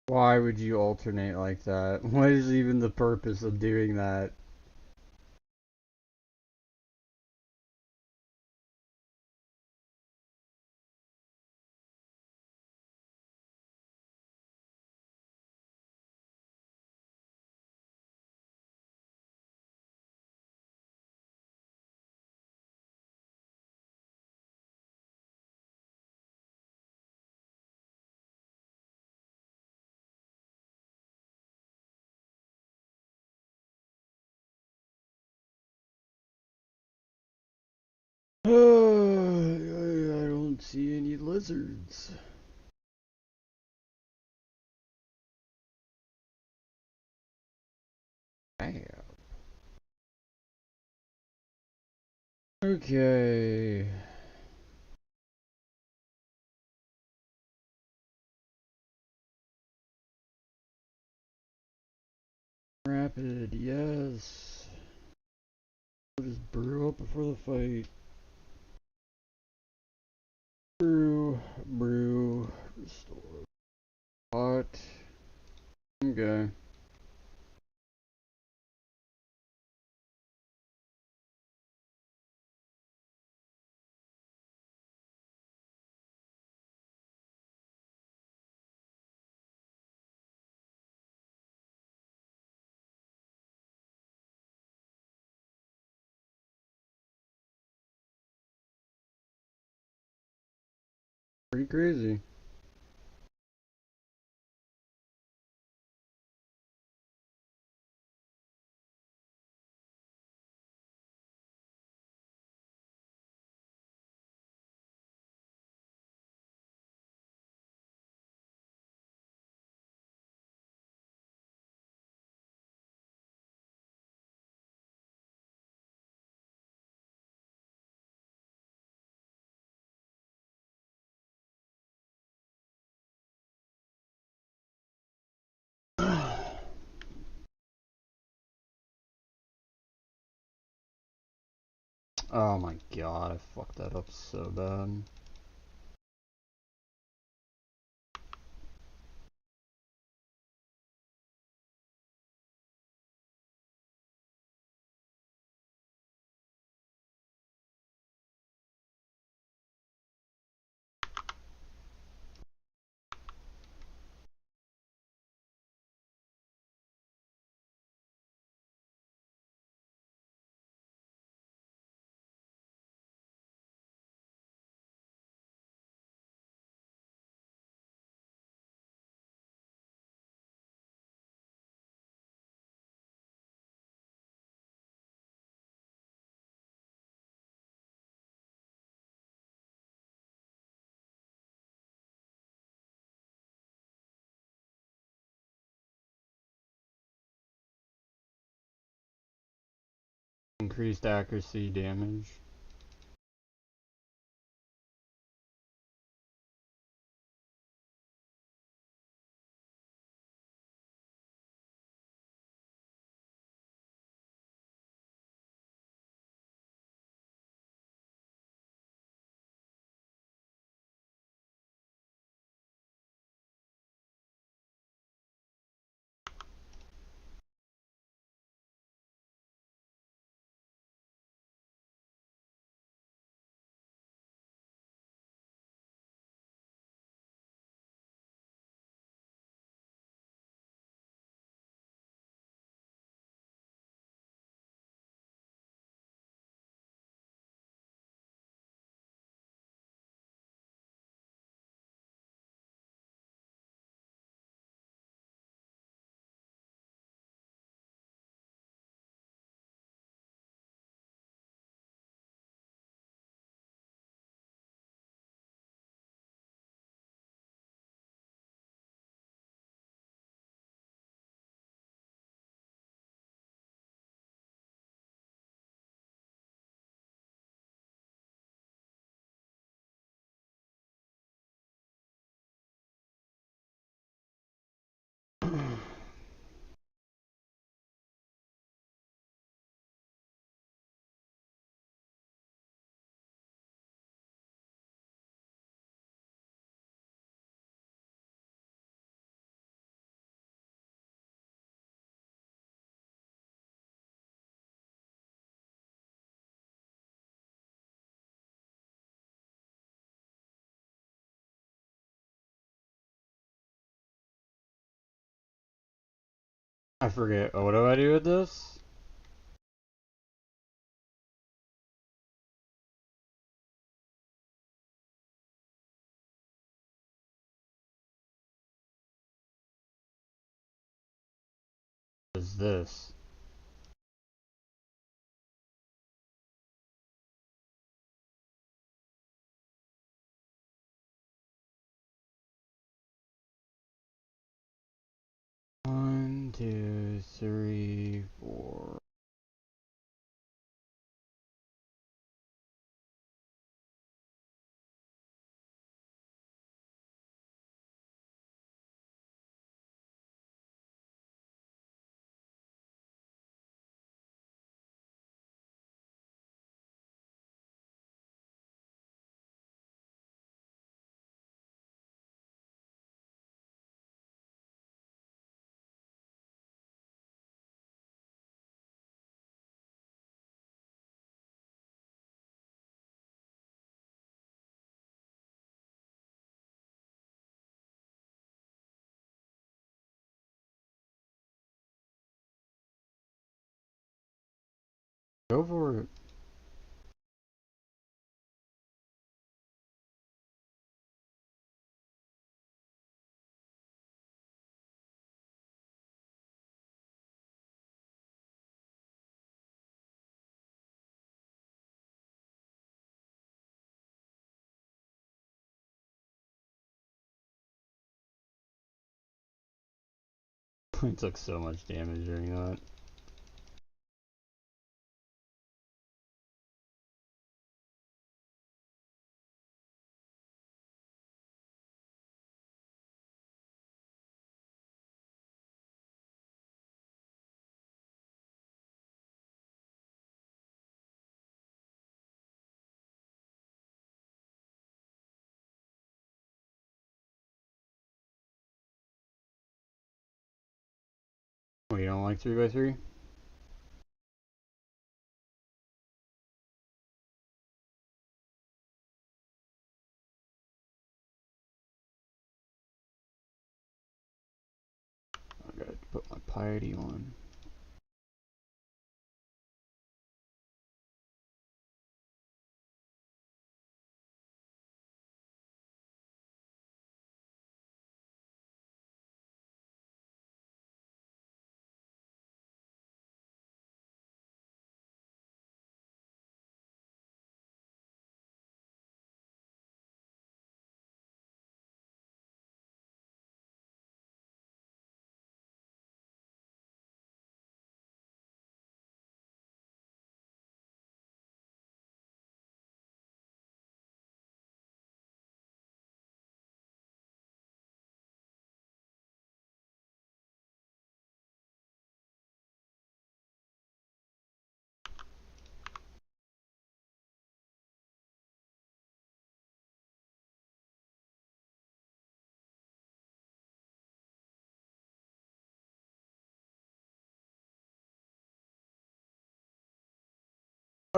Why would you alternate like that? What is even the purpose of doing that? I don't see any lizards. Damn. Okay. Rapid, yes. I'll just brew up before the fight. Brew, brew, restore. Hot. Okay. Pretty crazy. Oh my god, I fucked that up so bad. Increased accuracy damage. I forget. Oh, what do I do with this? What is this? One, two, three, four. Go for it. I took so much damage during that. Oh, you don't like 3x3? I gotta put my piety on.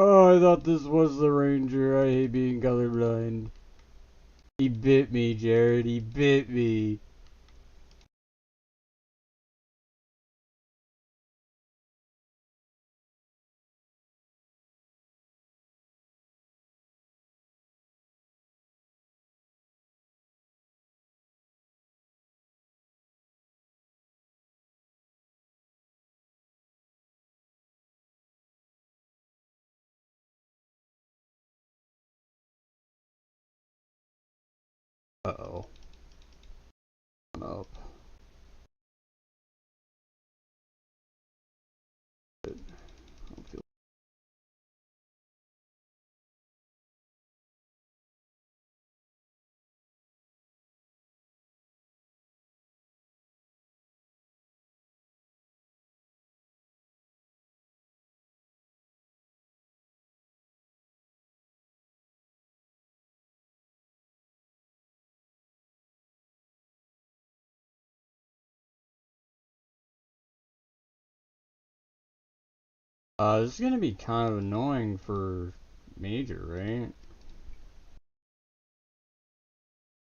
Oh, I thought this was the ranger. I hate being colorblind. He bit me, Jared. He bit me. Uh-oh. I'm up. I don't feel this is gonna be kind of annoying for Major, right?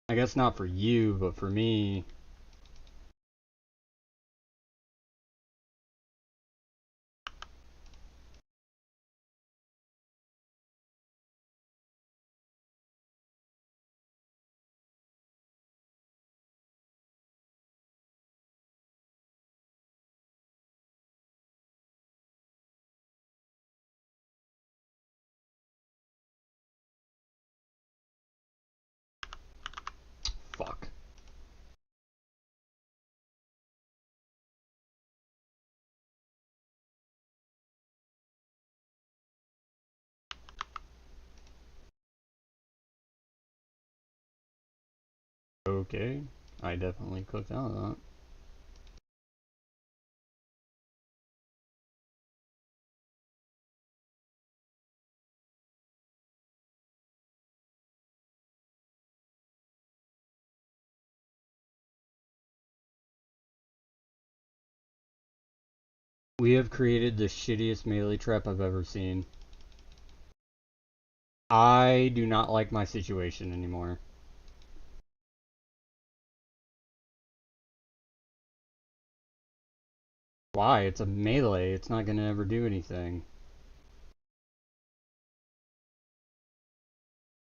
I guess not for you, but for me. Okay, I definitely clicked out of that. We have created the shittiest melee trap I've ever seen. I do not like my situation anymore. Why? It's a melee. It's not gonna ever do anything.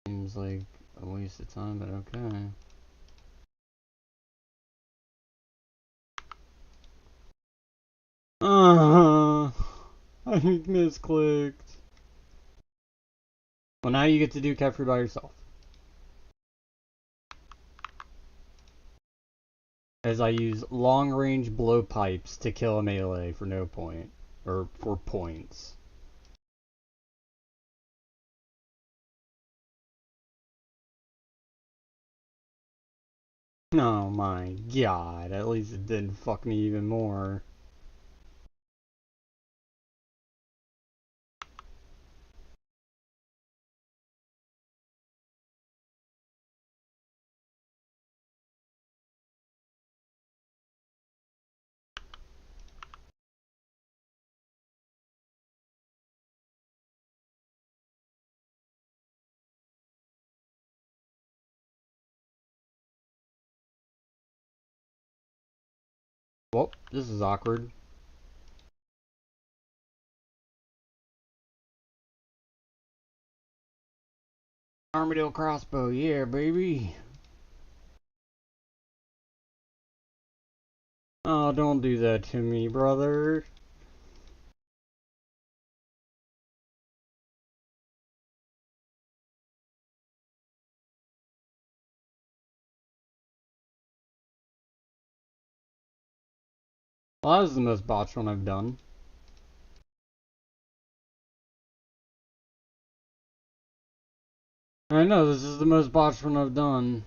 Seems like a waste of time, but okay. I misclicked. Well, now you get to do cat free by yourself. As I use long range blowpipes to kill a melee for no point. Or for points. Oh my god, at least it didn't fuck me even more. Well, this is awkward. Armadillo crossbow, yeah, baby. Oh, don't do that to me, brother. Well, that was the most botched one I've done. I know, this is the most botched one I've done.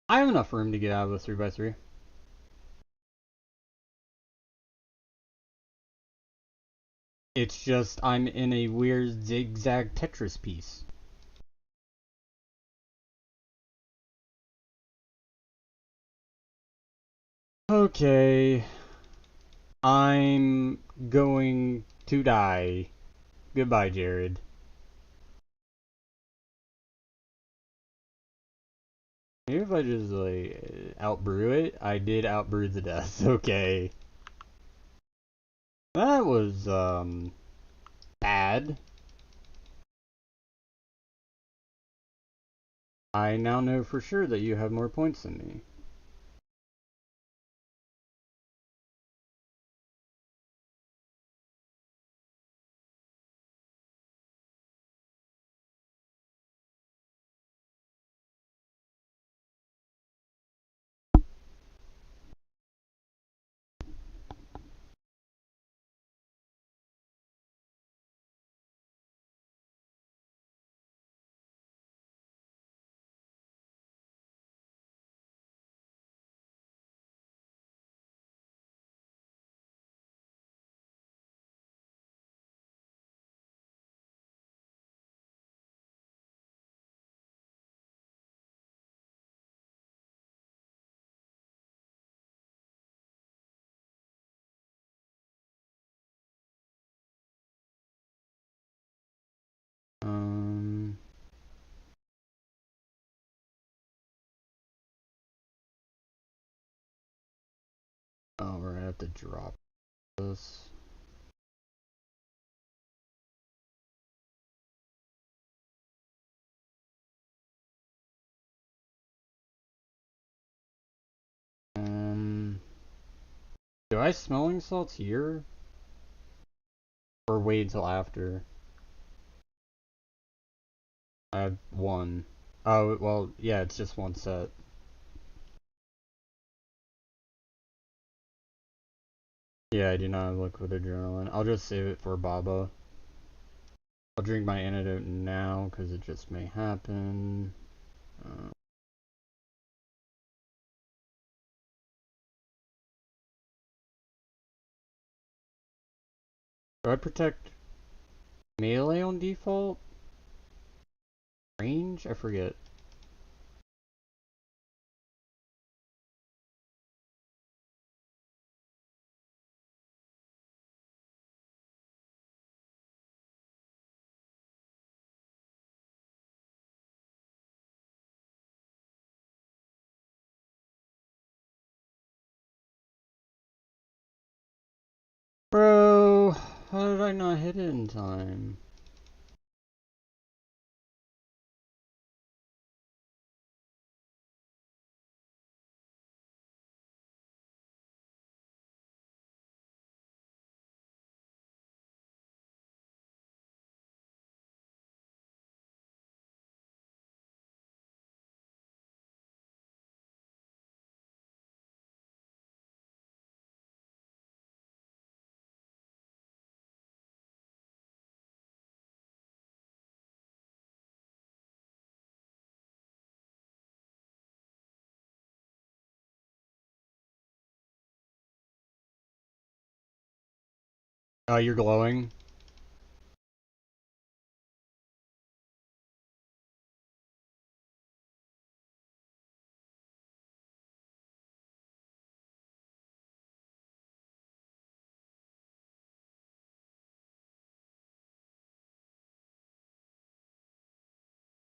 I have enough room to get out of the 3x3. It's just I'm in a weird zigzag Tetris piece. Okay. I'm going to die. Goodbye, Jared. Maybe if I just, like, outbrew it? I did outbrew the death. Okay. That was, bad. I now know for sure that you have more points than me. Um... Oh, we're gonna have to drop this. Do I smelling salts here? Or wait until after? I have one. Oh, well, yeah, it's just one set. Yeah, I do not have liquid adrenaline. I'll just save it for Baba. I'll drink my antidote now, because it just may happen. Do I protect melee on default? Range? I forget. Bro, how did I not hit it in time? Oh, you're glowing?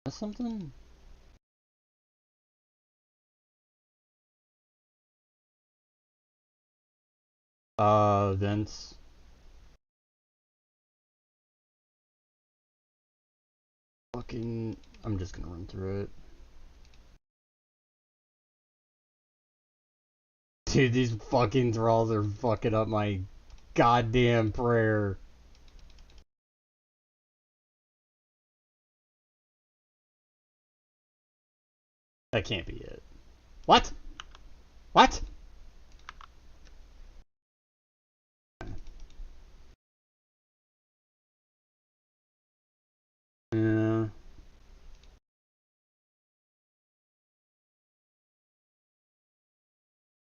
That's something? Vince. Fucking... I'm just gonna run through it. Dude, these fucking thralls are fucking up my goddamn prayer. That can't be it. What? What? Yeah.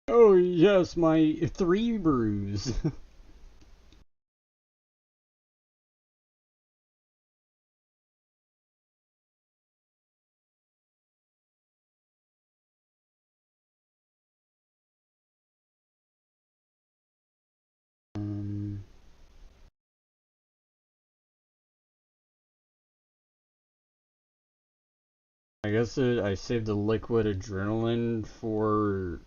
Oh yes, my 3 brews. um, I guess I saved the liquid adrenaline for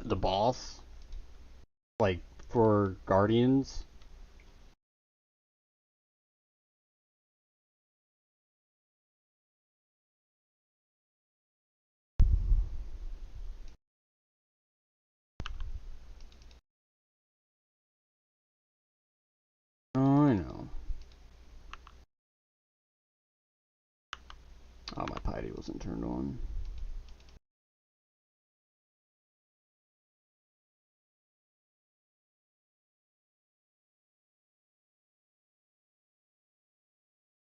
the boss, like for Guardians. Oh, I know. Oh, my piety wasn't turned on.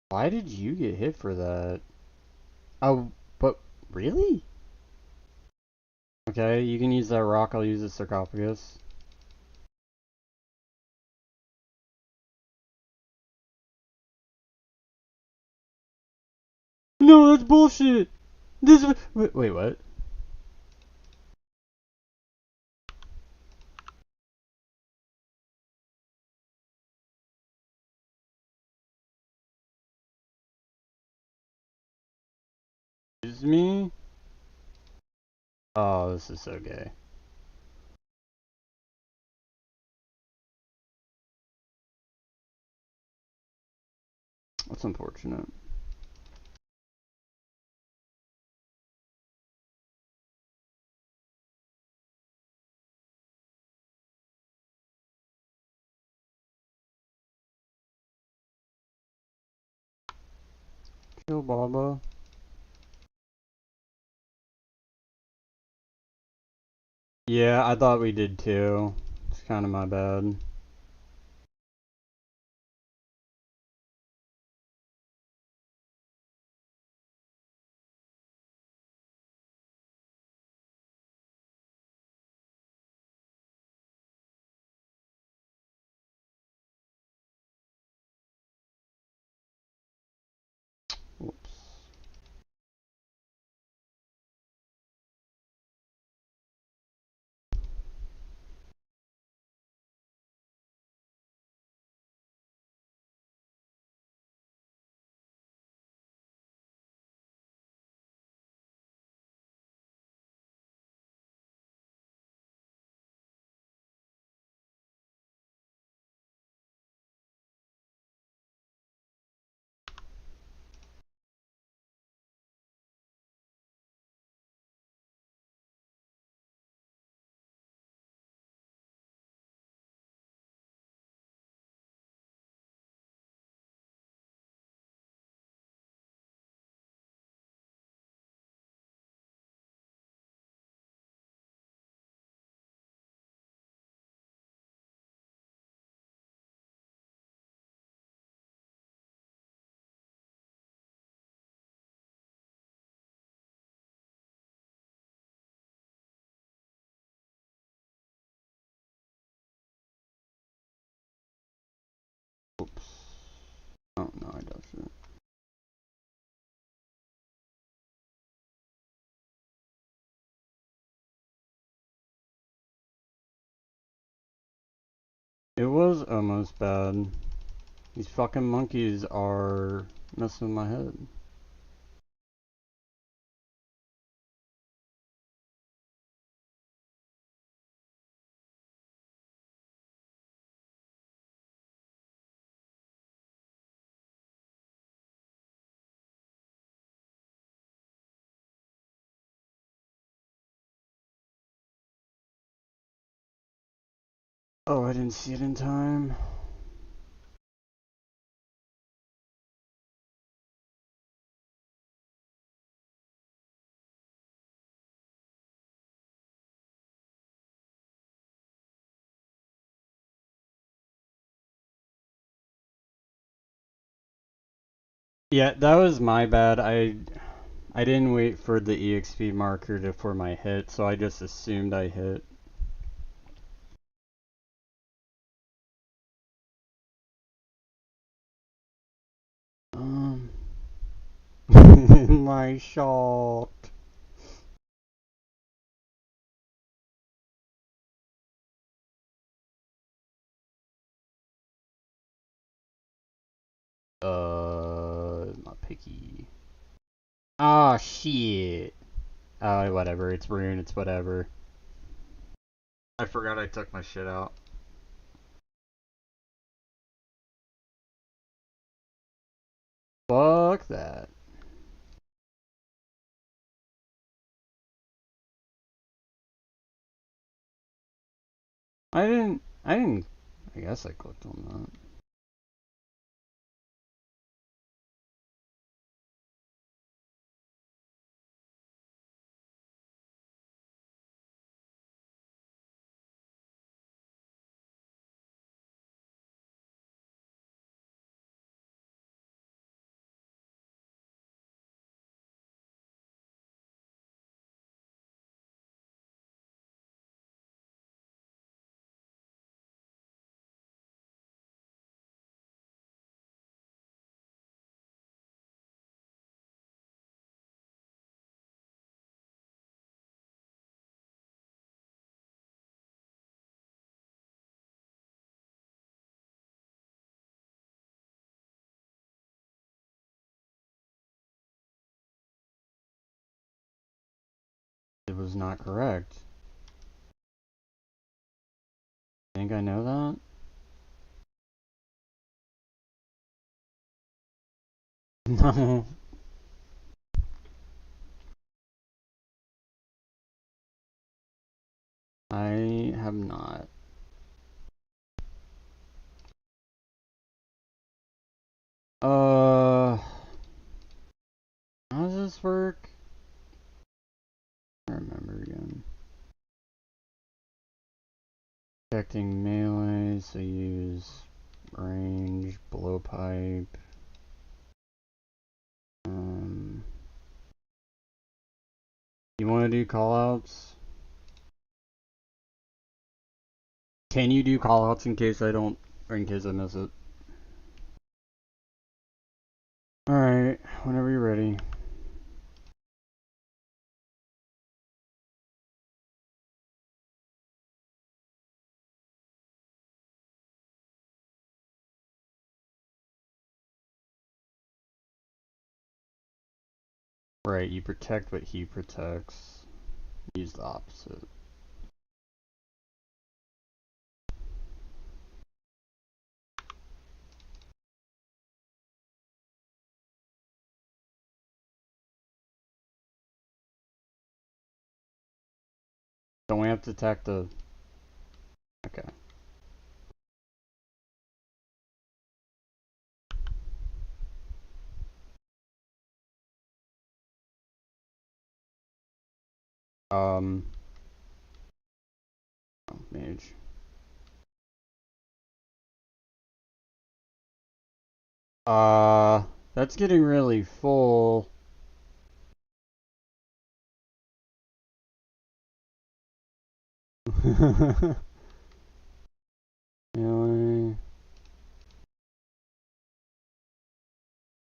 Why did you get hit for that? Oh, but really? Okay, you can use that rock. I'll use the sarcophagus. No, that's bullshit. This. Wait, what? Excuse me? Oh, this is so gay. That's unfortunate. Kill Baba. Yeah, I thought we did too. It's kind of my bad. Whoops. Oops. Oh no, I don't. It was almost bad. These fucking monkeys are messing with my head. Oh, I didn't see it in time. Yeah, that was my bad. I didn't wait for the EXP marker for my hit, so I just assumed I hit. My shot. Not picky. Ah, shit. Whatever. It's rune. It's whatever. I forgot I took my shit out. Fuck that. I guess I clicked on that. It was not correct. Think I know that? No. I have not. How does this work? I remember again. Protecting melee, so use range, blowpipe. You want to do callouts? Can you do callouts in case I don't, or in case I miss it? Alright, whenever you're ready. Right, you protect what he protects. Use the opposite. Don't we have to attack the... Okay. Oh, mage. That's getting really full. Melee.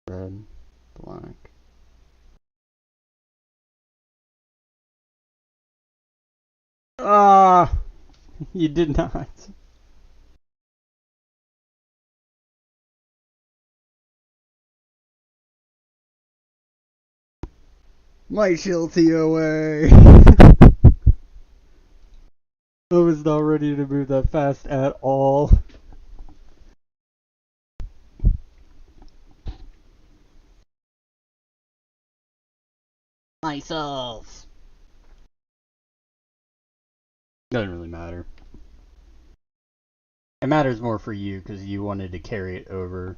Red. Black. Ah! You did not. My shield TOA! I was not ready to move that fast at all. Myself! Doesn't really matter. It matters more for you because you wanted to carry it over.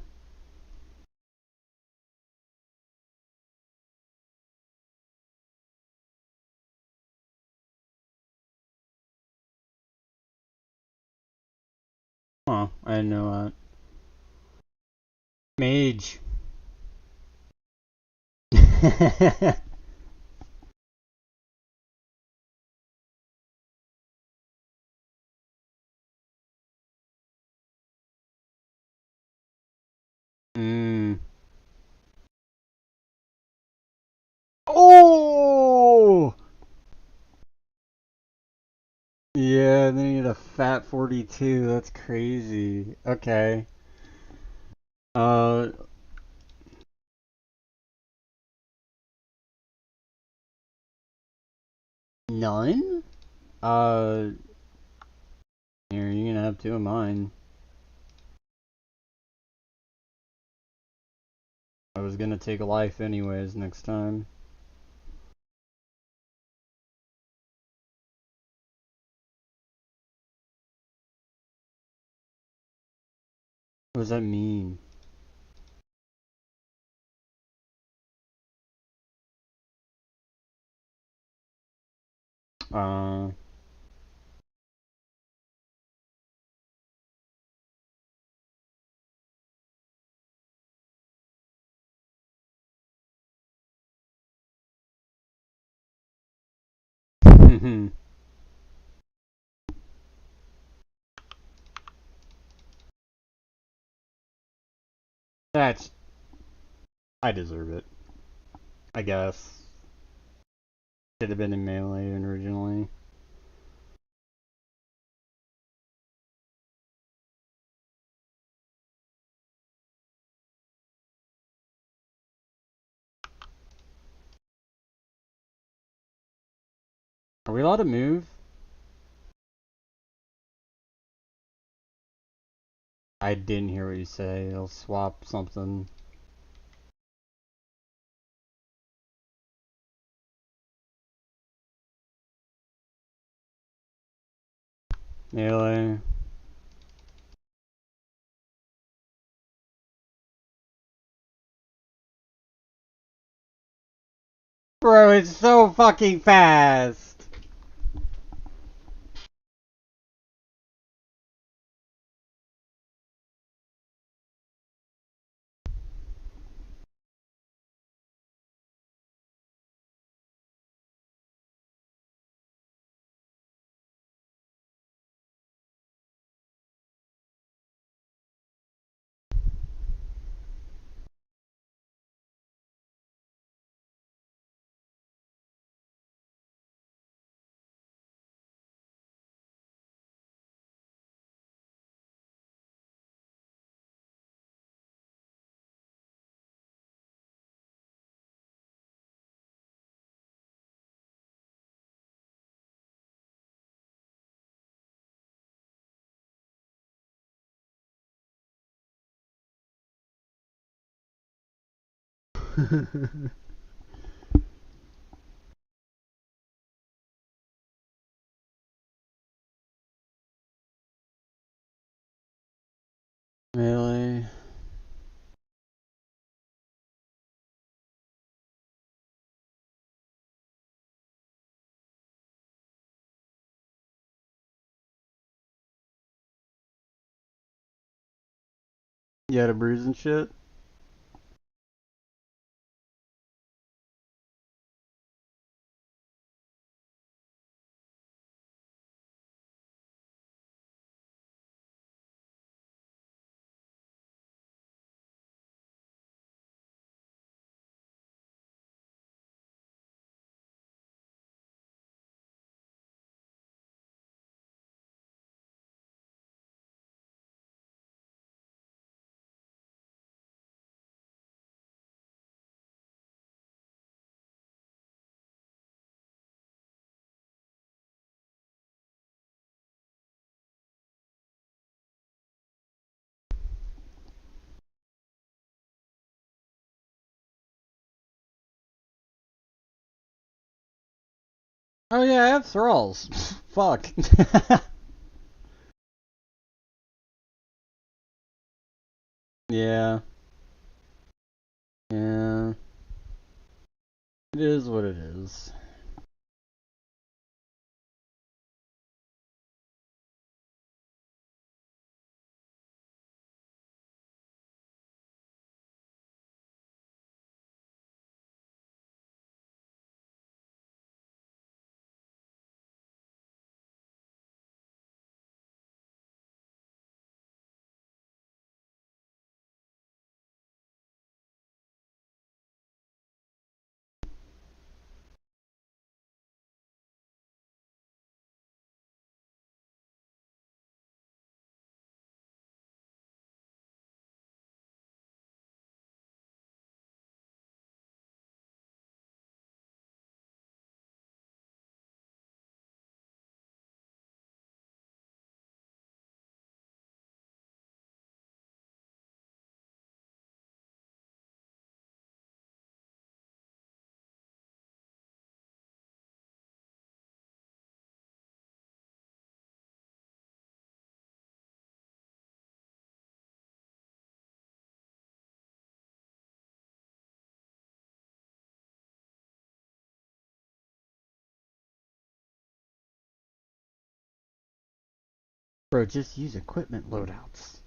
Huh, I didn't know that. Mage. Mm. Oh! Yeah, they need a fat 42. That's crazy. Okay. Uh, none? Uh, here, you can have two of mine. I was gonna take a life anyways next time. What does that mean? Uh, that's... I deserve it. I guess. Should have been in melee originally. Are we allowed to move? I didn't hear what you say. I'll swap something. Melee. Bro, it's so fucking fast! Really? You had a bruise and shit? Oh yeah, I have thralls. Fuck. Yeah. Yeah. It is what it is. Bro, just use equipment loadouts.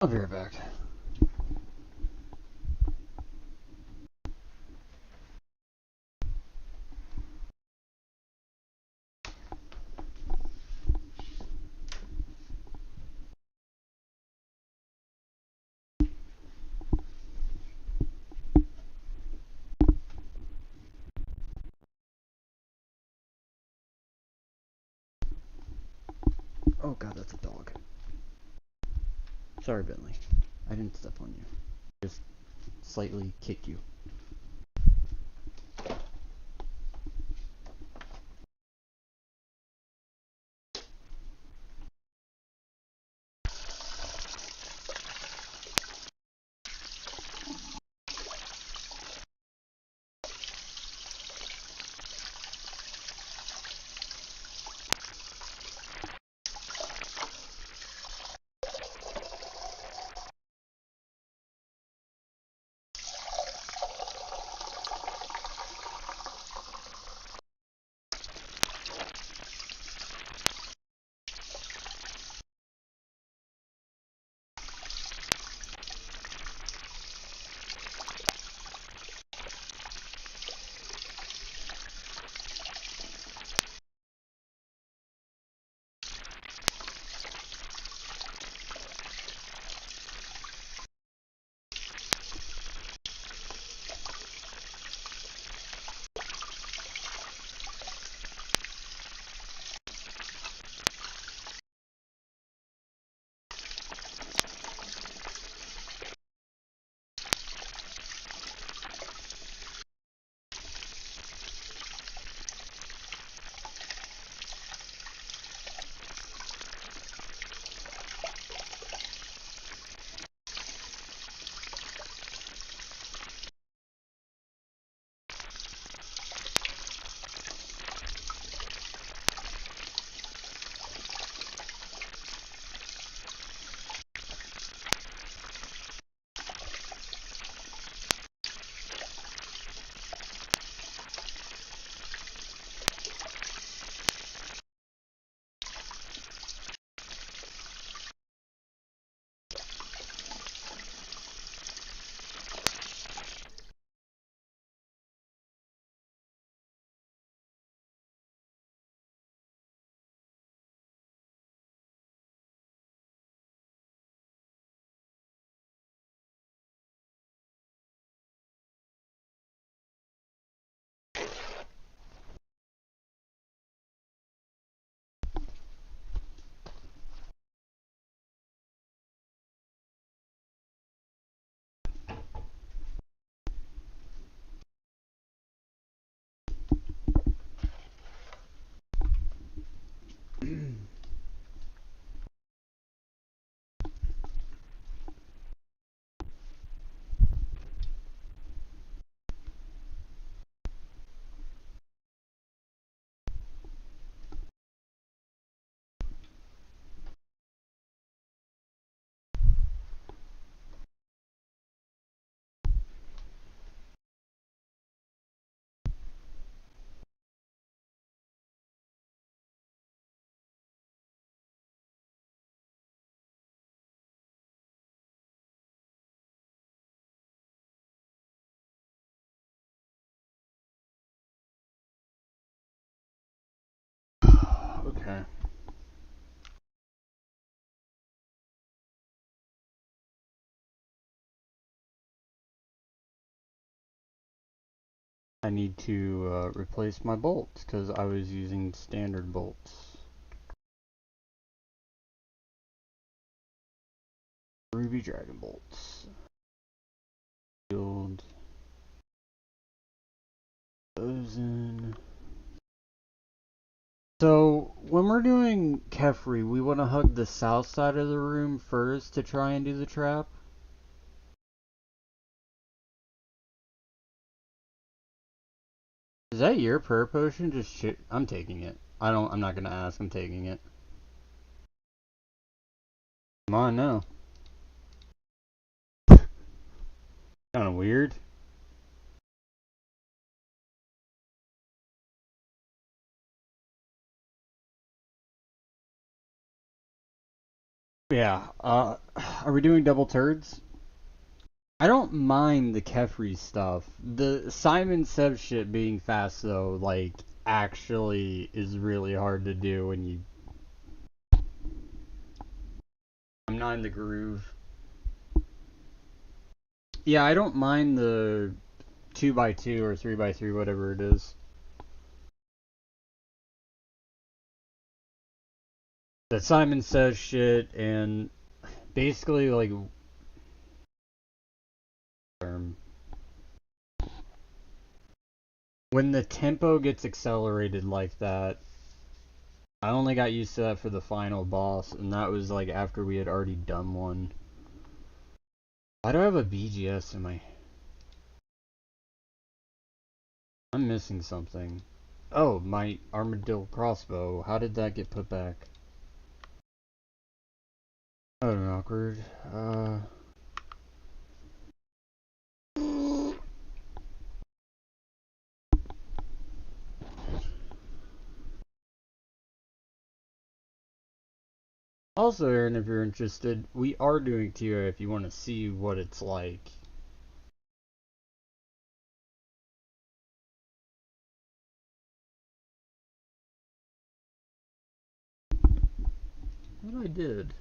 I'll be right back. Oh god, that's a dog. Sorry, Bentley. I didn't step on you. Just slightly kicked you. I need to replace my bolts because I was using standard bolts. Ruby Dragon bolts. Build those in. So when we're doing Kefri, we want to hug the south side of the room first to try and do the trap. Is that your prayer potion? Just shit. I'm taking it. I'm not gonna ask. I'm taking it. Come on now. Kind of weird. Yeah. Are we doing double turds? I don't mind the Kefri stuff. The Simon Sev shit being fast though, like, actually is really hard to do when you. I'm not in the groove. Yeah, I don't mind the 2x2 or 3x3, whatever it is. The Simon Says shit and basically like when the tempo gets accelerated like that. I only got used to that for the final boss, and that was like after we had already done one. Why do I have a BGS in my? I'm missing something. Oh, my armadillo crossbow. How did that get put back? Oh, awkward. Also, Aaron, if you're interested, we are doing TO if you want to see what it's like. What I did.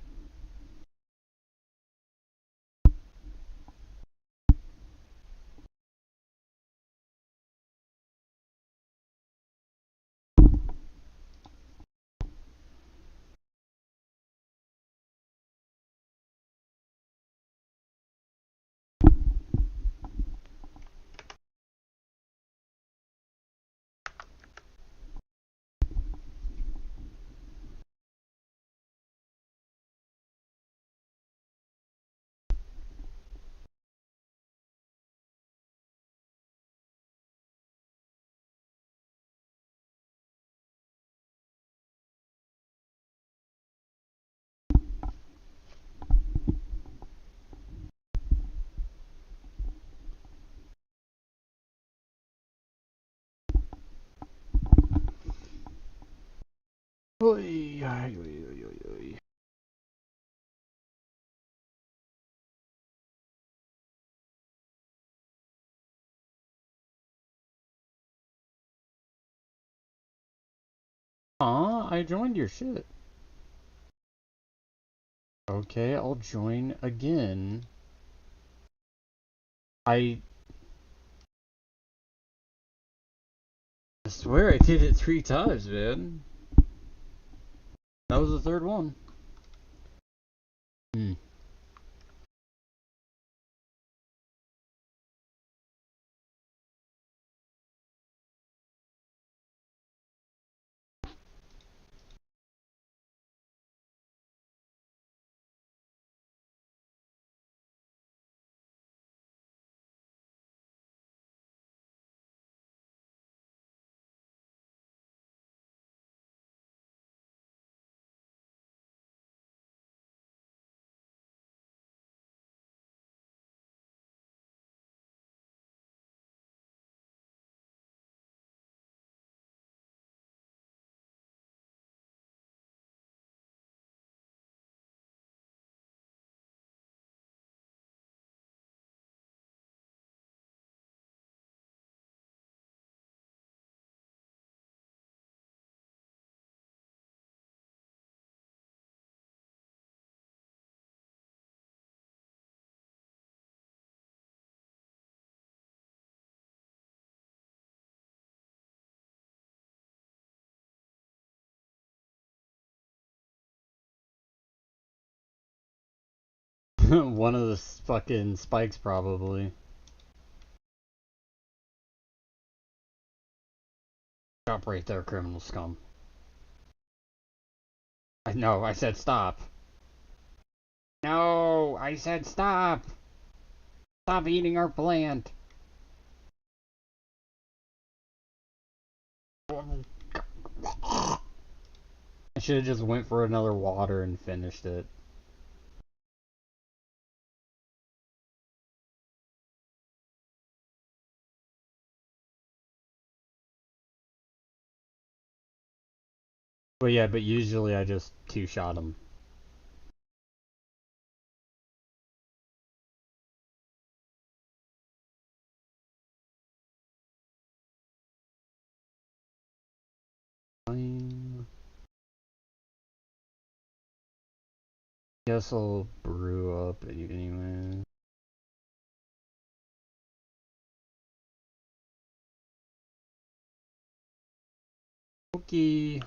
Oy, oy, oy, oy, oy. Aw, I joined your shit. Okay, I'll join again. I swear I did it 3 times, man. That was the third one. Hmm. One of the fucking spikes, probably. Stop right there, criminal scum. No, I said stop. No, I said stop. Stop eating our plant. I should have just went for another water and finished it. But yeah, but usually I just two-shot him. Guess I'll brew up anyway. Okay.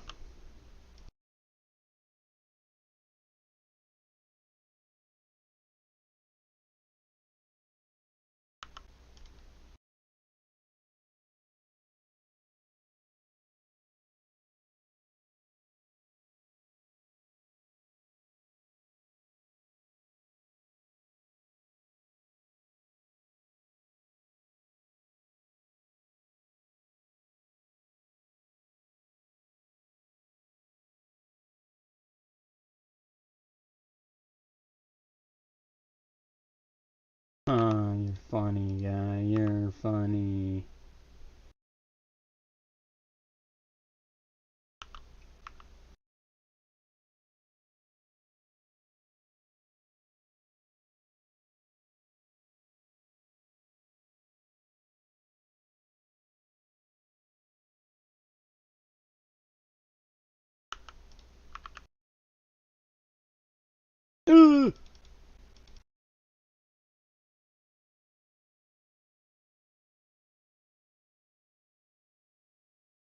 You're funny, guy. You're funny. Ugh!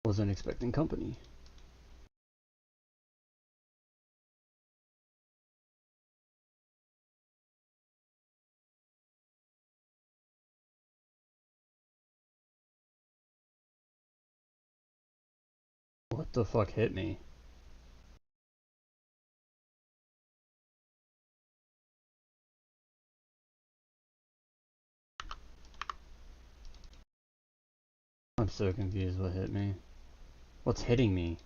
Wasn't expecting company. What the fuck hit me? I'm so confused what hit me. What's hitting me?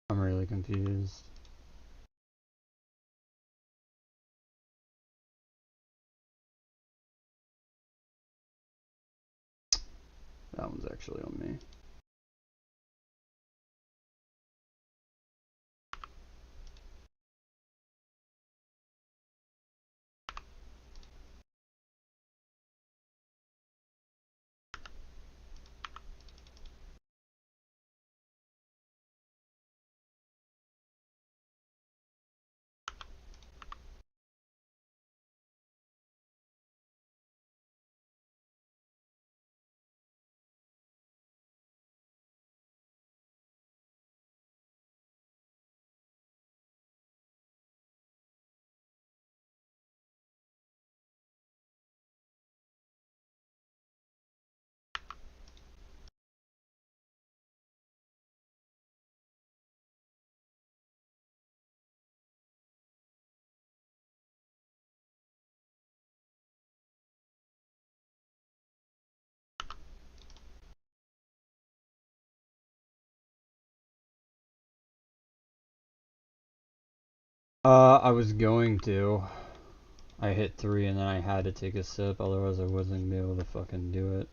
I'm really confused. That one's actually on me. I was going to. I hit 3 and then I had to take a sip, otherwise I wasn't gonna be able to fucking do it.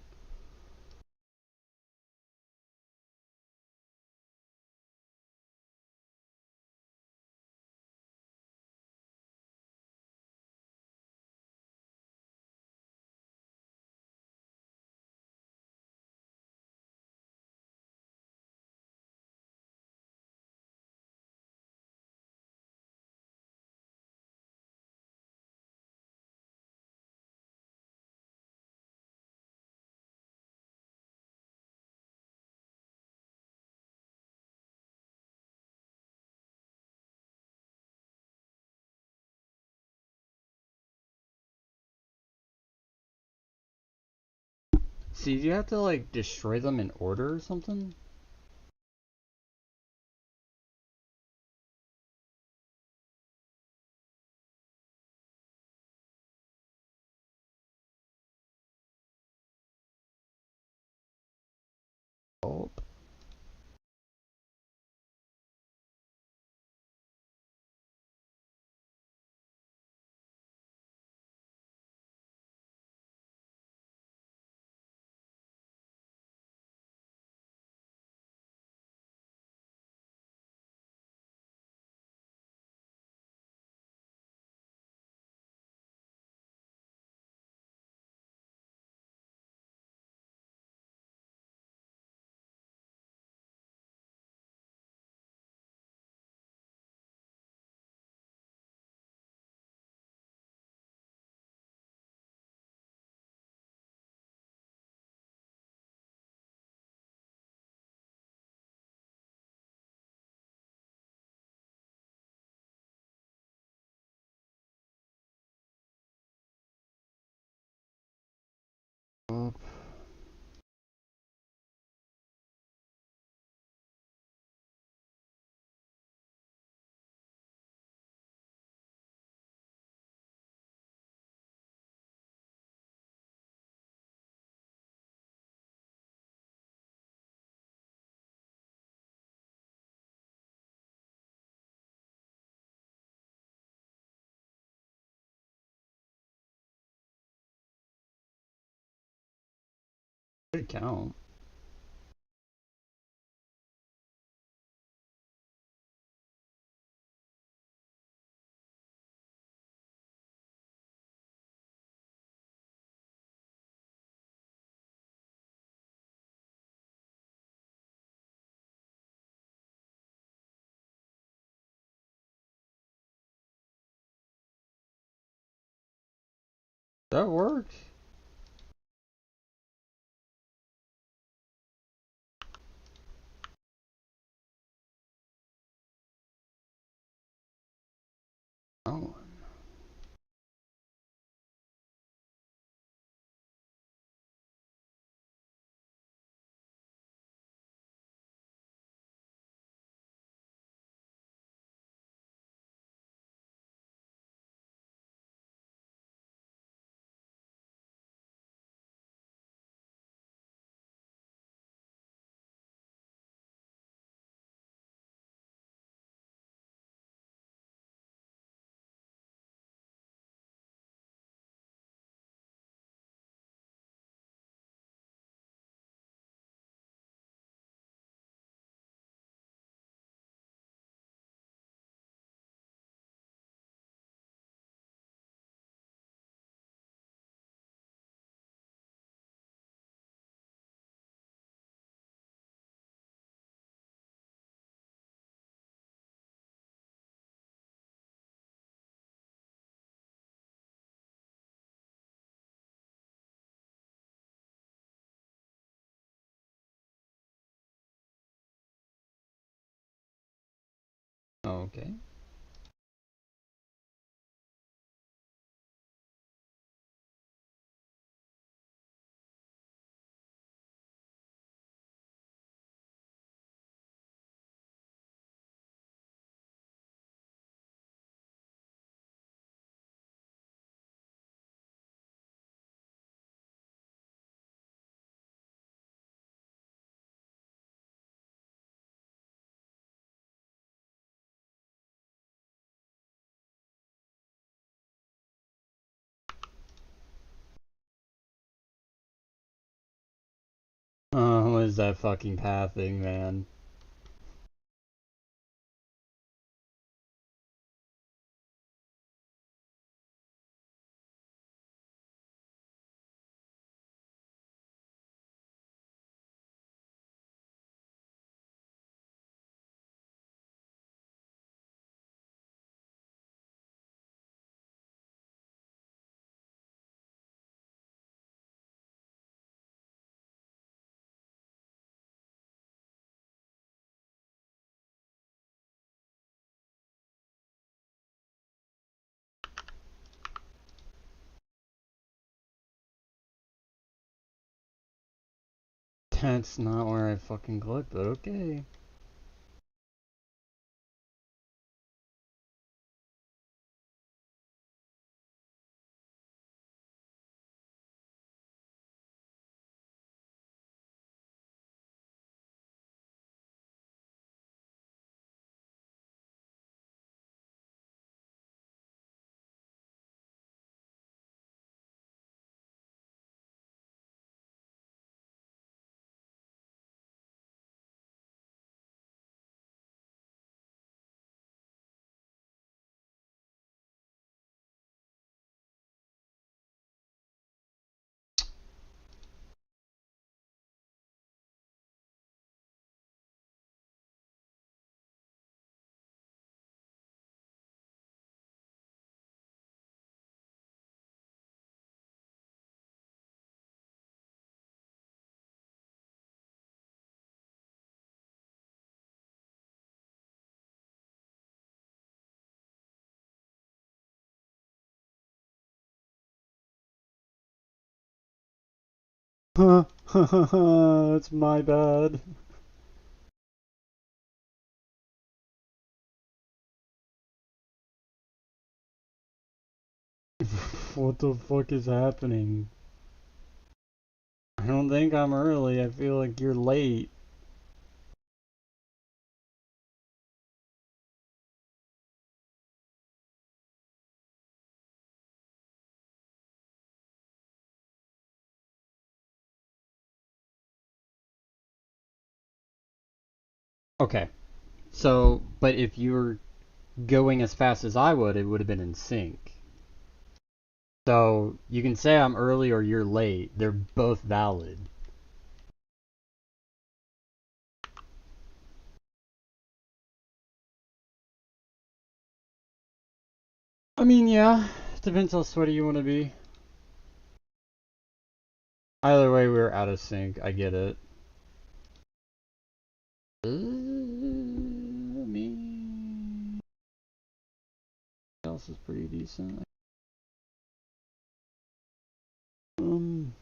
See, do you have to like destroy them in order or something? Oh. Good count. That works. Oh. Okay. What is that fucking pathing, man? That's not where I fucking clicked, but okay. It's my bad. What the fuck is happening? I don't think I'm early. I feel like you're late. Okay. So, but if you were going as fast as I would, it would have been in sync. So, you can say I'm early or you're late. They're both valid. I mean, yeah. Depends how sweaty you want to be. Either way, we're out of sync. I get it. I mean, else is pretty decent. Um,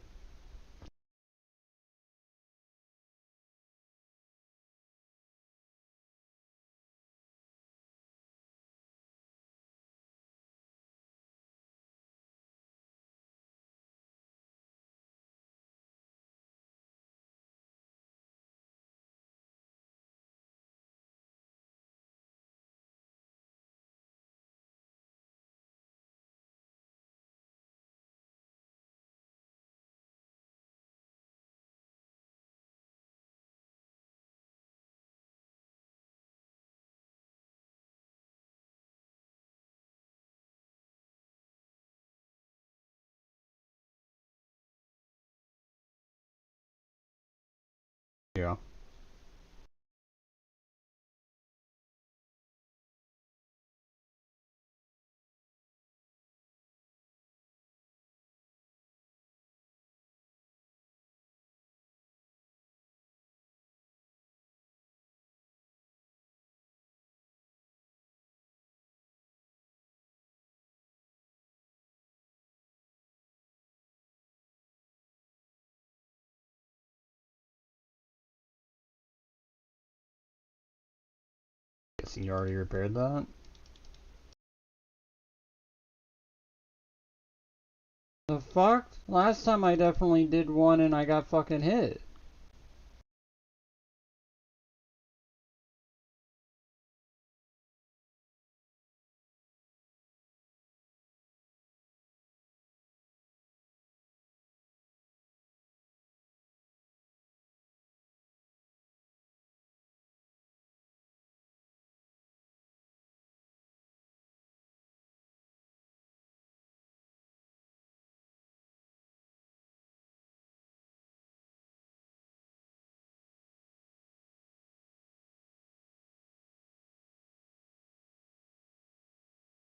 yeah. Guessing you already repaired that. The fuck? Last time I definitely did one and I got fucking hit.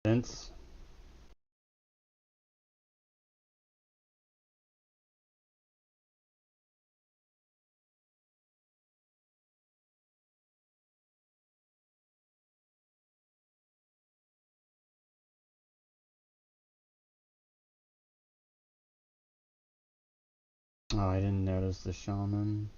Since. Oh, I didn't notice the shaman.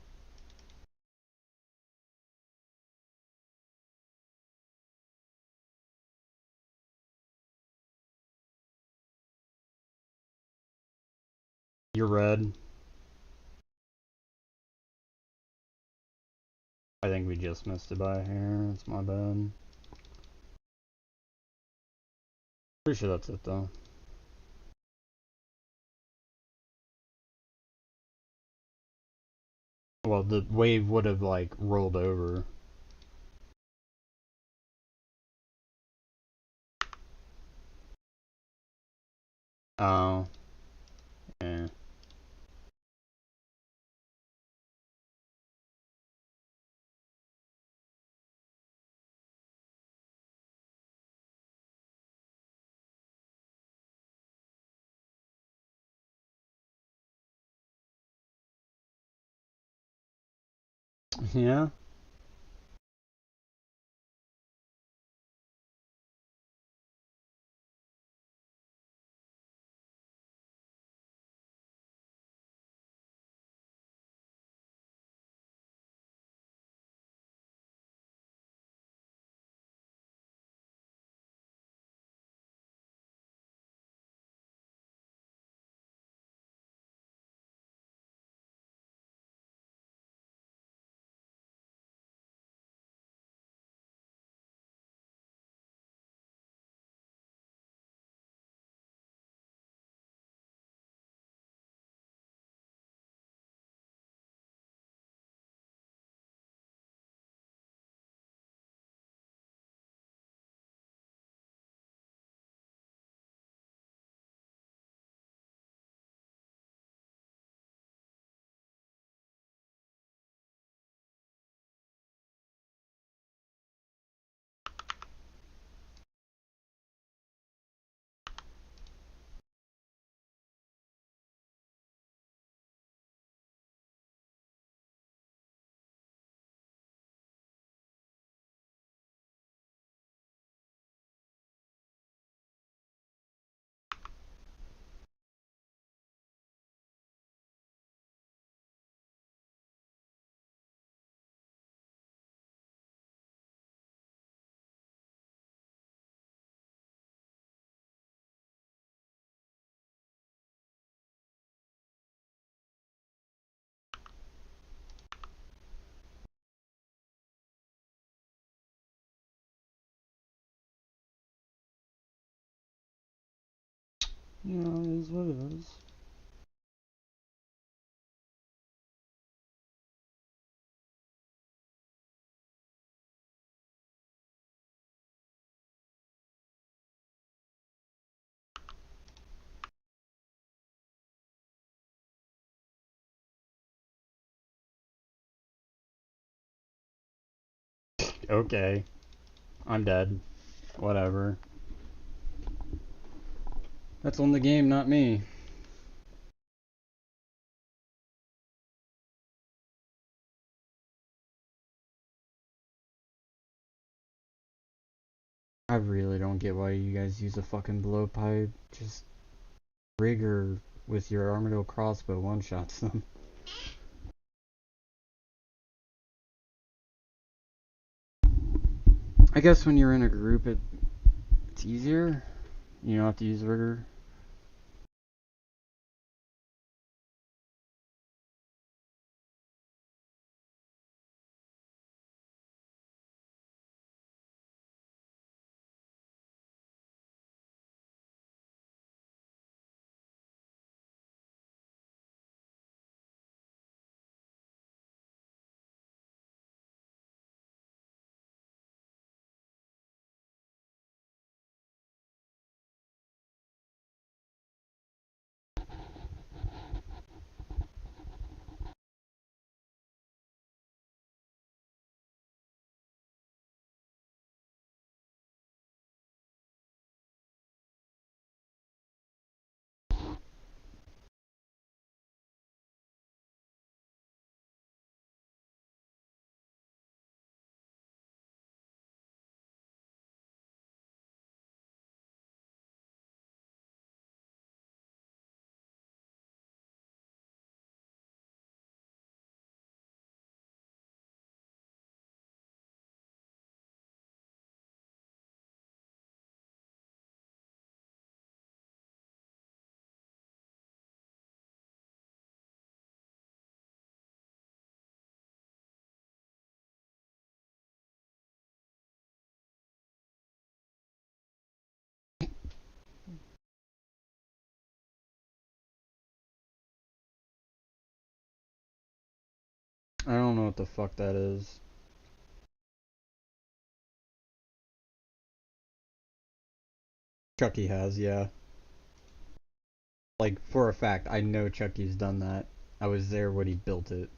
You're red. I think we just missed it by a hair. That's my bad. Pretty sure that's it though. Well, the wave would have like rolled over. Oh. Yeah. Yeah. Yeah, it is what it is. Okay. I'm dead. Whatever. That's on the game, not me. I really don't get why you guys use a fucking blowpipe. Just rigor with your armadillo crossbow one-shots them. I guess when you're in a group, it's easier. You don't have to use rigor. don't know what the fuck that is. Chucky has, yeah. Like, for a fact, I know Chucky's done that. I was there when he built it.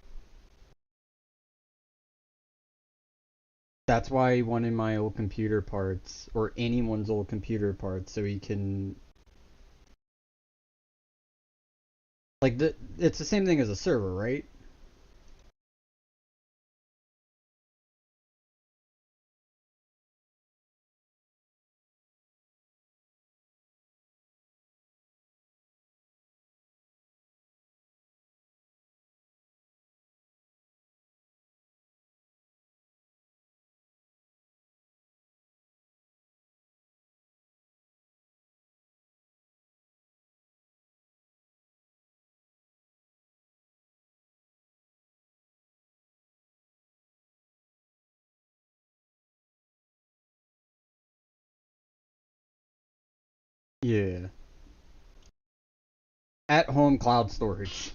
That's why he wanted my old computer parts, or anyone's old computer parts, so he can... Like, it's the same thing as a server, right? Yeah. At home cloud storage.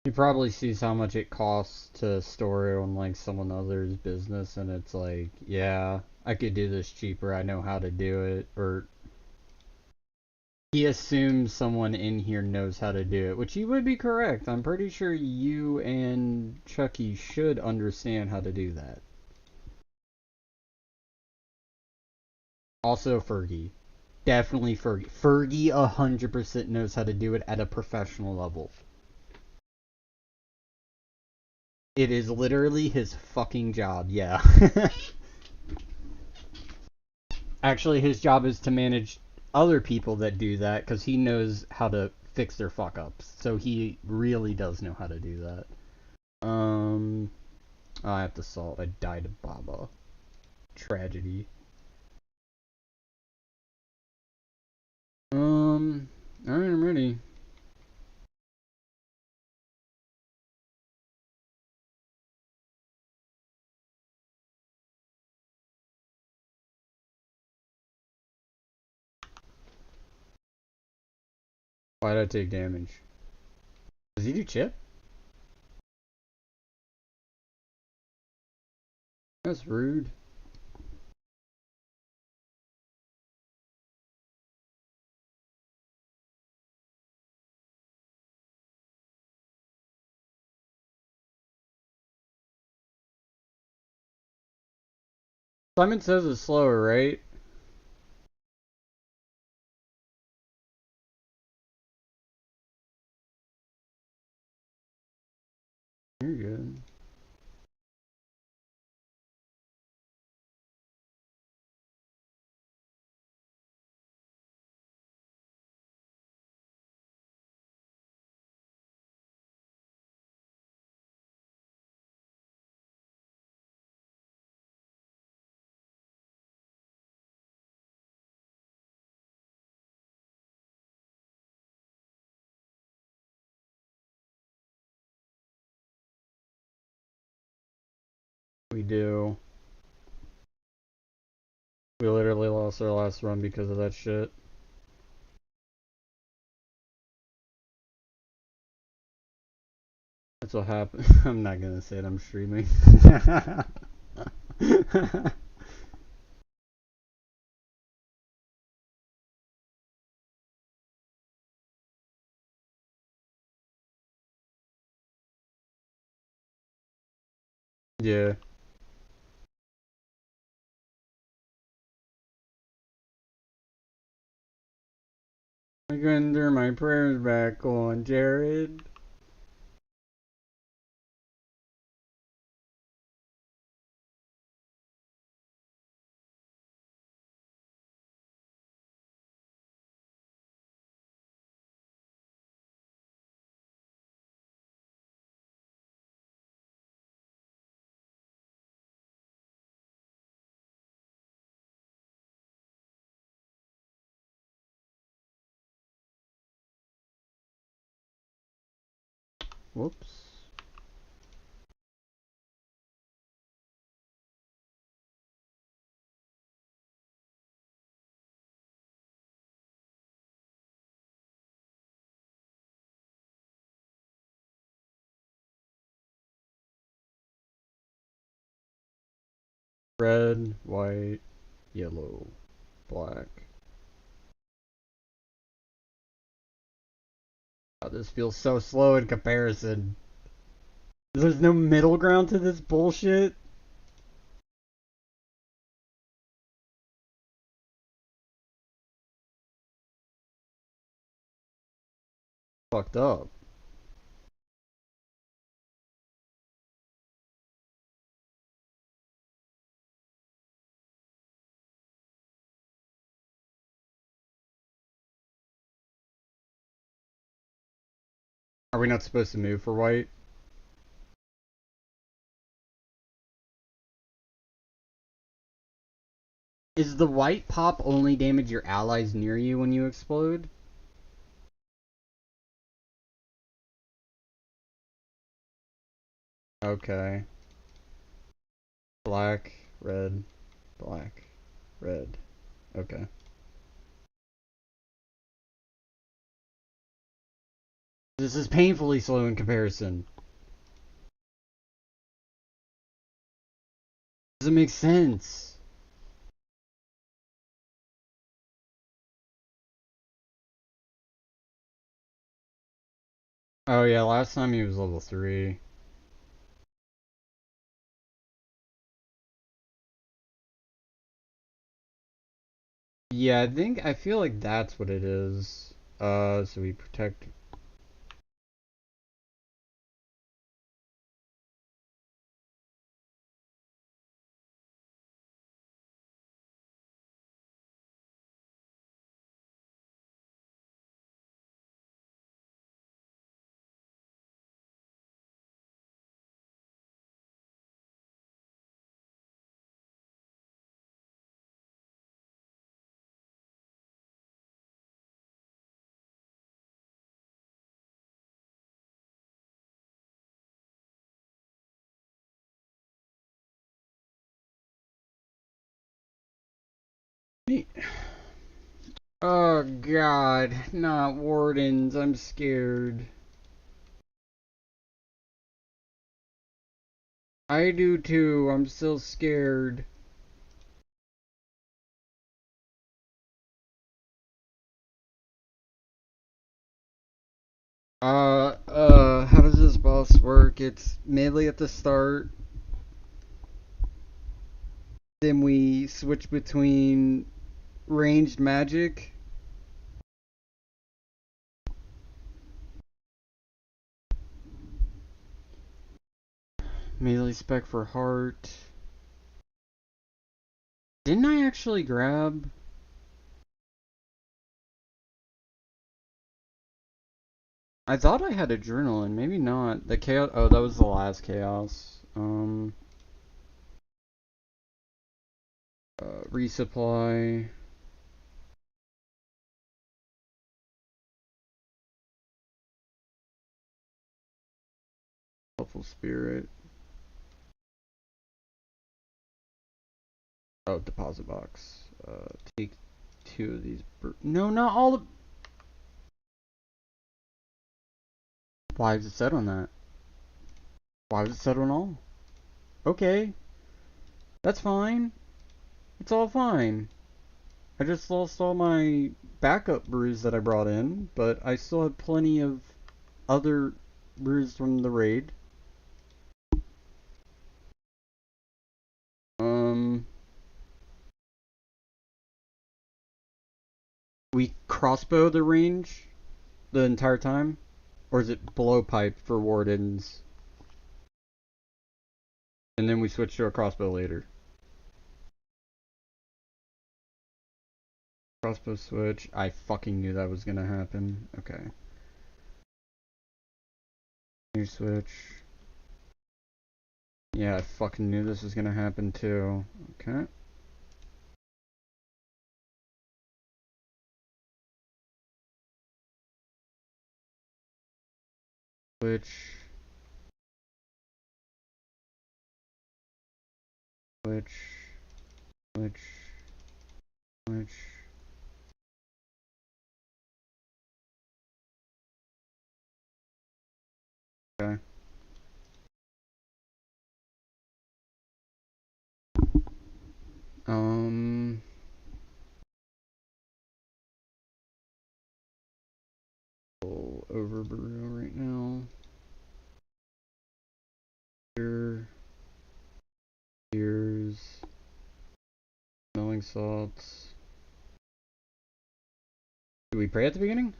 He probably sees how much it costs to store it on like someone else's business, and it's like, yeah, I could do this cheaper. I know how to do it. Or he assumes someone in here knows how to do it, which he would be correct. I'm pretty sure you and Chucky should understand how to do that. Also, Fergie. Definitely Fergie. Fergie 100% knows how to do it at a professional level. It is literally his fucking job, yeah. Actually, his job is to manage other people that do that because he knows how to fix their fuck ups. So he really does know how to do that. Oh, I have to solve. I died of Baba. Tragedy. Alright, I'm ready. Why did I take damage? Does he do chip? That's rude. Simon says it's slower, right? You're good. We do. We literally lost our last run because of that shit. That's what happened. I'm not gonna say it, I'm streaming. Yeah. I couldn't turn my prayers back on, Jared. Whoops. Red, white, yellow, black. Oh, this feels so slow in comparison. There's no middle ground to this bullshit. Fucked up. Are we not supposed to move for white? Is the white pop only damage your allies near you when you explode? Okay. Black, red, black, red. Okay. This is painfully slow in comparison. Doesn't make sense. Oh yeah, last time he was level 3. Yeah, I feel like that's what it is. So we protect. Oh god, not wardens, I'm scared. I do too, I'm still scared. How does this boss work? It's melee at the start. Then we switch between ranged magic. Melee spec for heart. Didn't I actually grab? I thought I had adrenaline, maybe not. The chaos. Oh, that was the last chaos. Resupply. Helpful spirit. Oh, deposit box. Take 2 of these. No, not all of. Why is it set on that? Why was it set on all? Okay, that's fine. It's all fine. I just lost all my backup brews that I brought in, but I still have plenty of other brews from the raid. We crossbow the range the entire time? Or is it blowpipe for wardens? And then we switch to a crossbow later. Crossbow switch. I fucking knew that was gonna happen. Okay. New switch. Yeah, I fucking knew this was gonna happen too. Okay. Switch. Which, which. Okay. Um. Over burrito right now. Here's smelling salts. Do we pray at the beginning?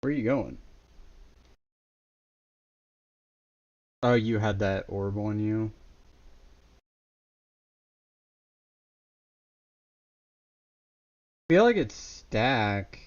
Where are you going? Oh, you had that orb on you. I feel like it's stack.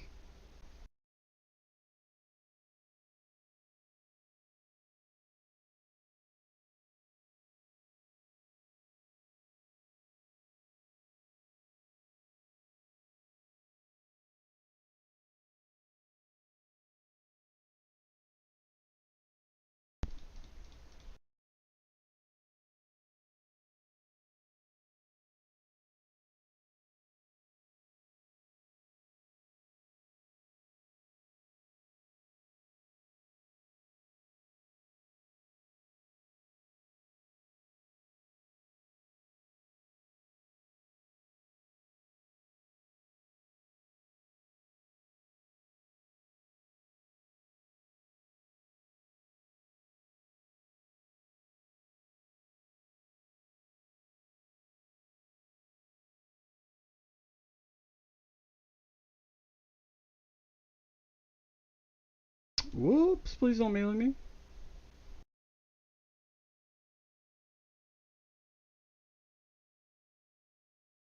Whoops, please don't melee me.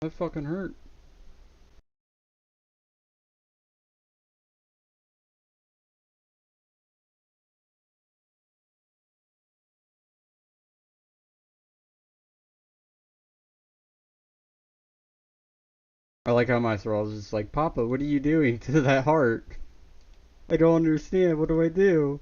That fucking hurt. I like how my thrall is just like, Papa, what are you doing to that heart? I don't understand. What do I do?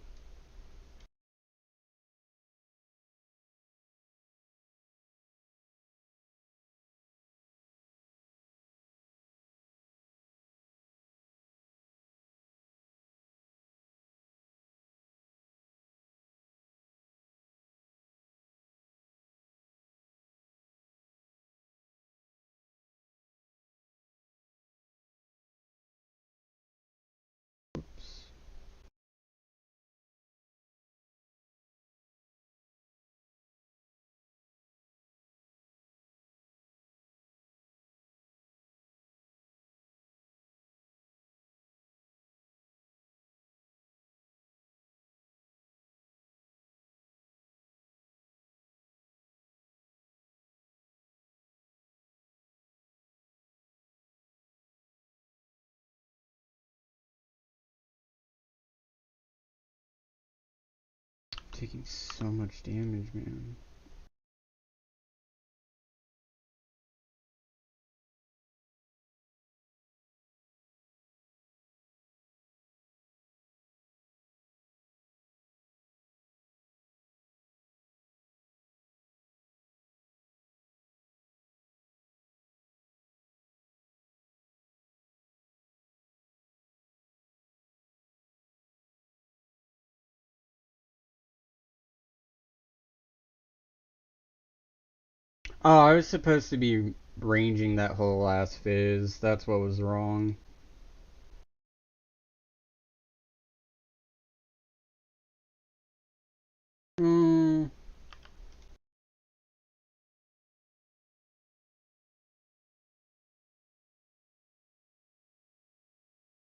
Oops. Taking so much damage, man. Oh, I was supposed to be ranging that whole last phase. That's what was wrong.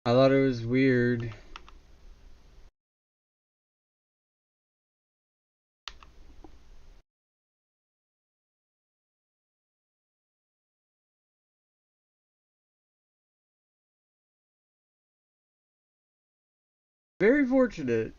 I thought it was weird. Very fortunate.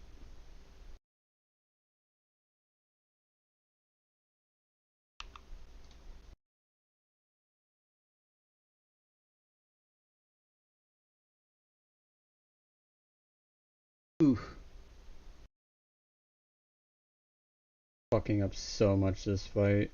Oof. Fucking up so much this fight.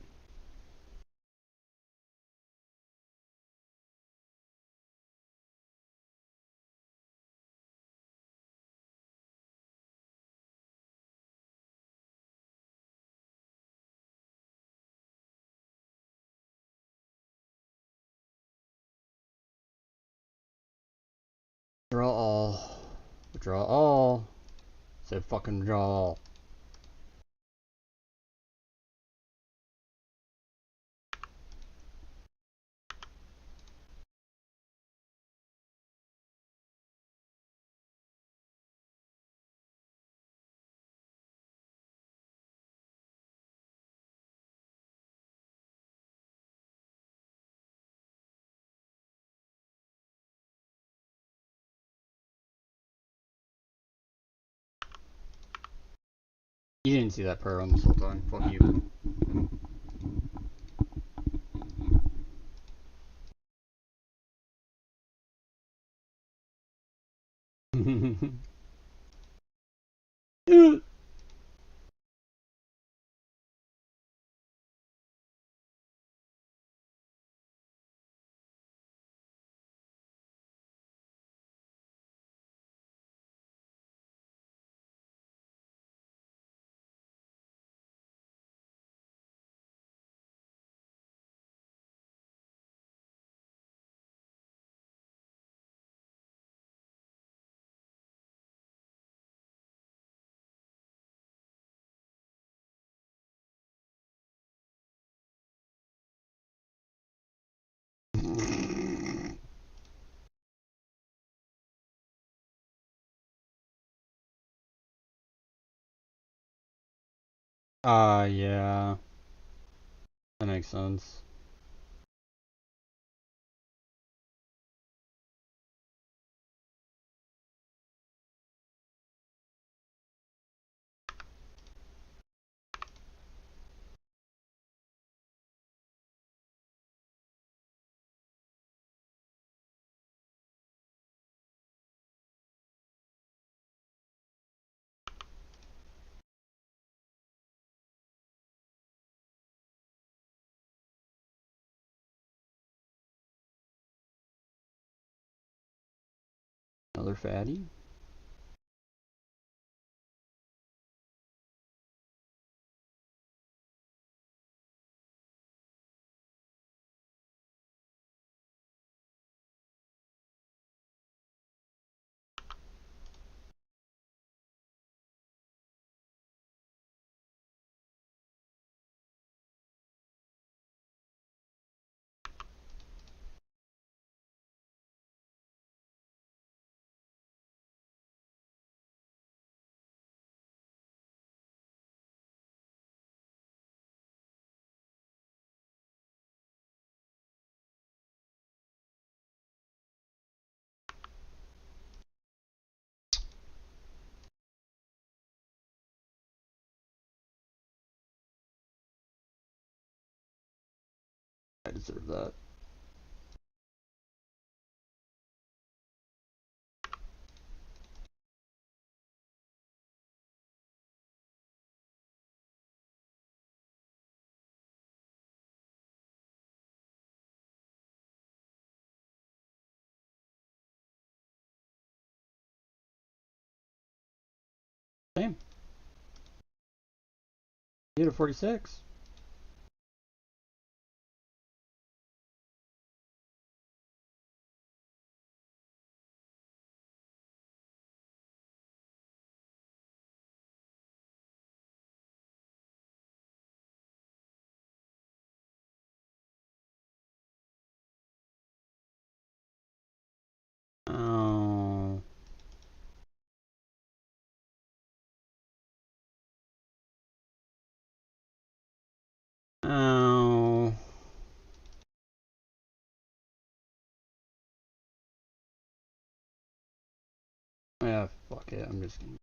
Draw all. Draw all. Said fucking draw all. You didn't see that prayer on this whole time. Fuck you. Yeah. That makes sense. Another fatty? I deserve that. Same. You had a 46. Oh. fuck it, I'm just gonna...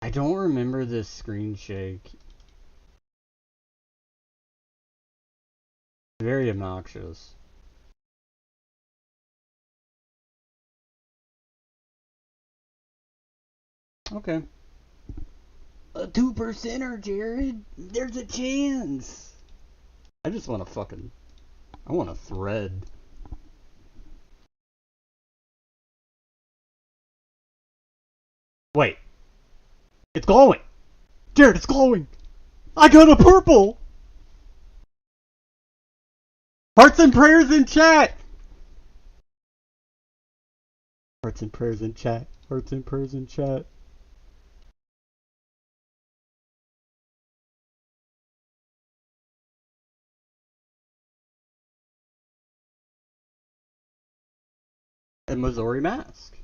I don't remember this screen shake. Very obnoxious. Okay. A 2%er, Jared. There's a chance. I just want to fucking... I want a thread. Wait. It's glowing! Jared, it's glowing! I got a purple! Hearts and prayers in chat! Hearts and prayers in chat. Hearts and prayers in chat. A Missouri mask.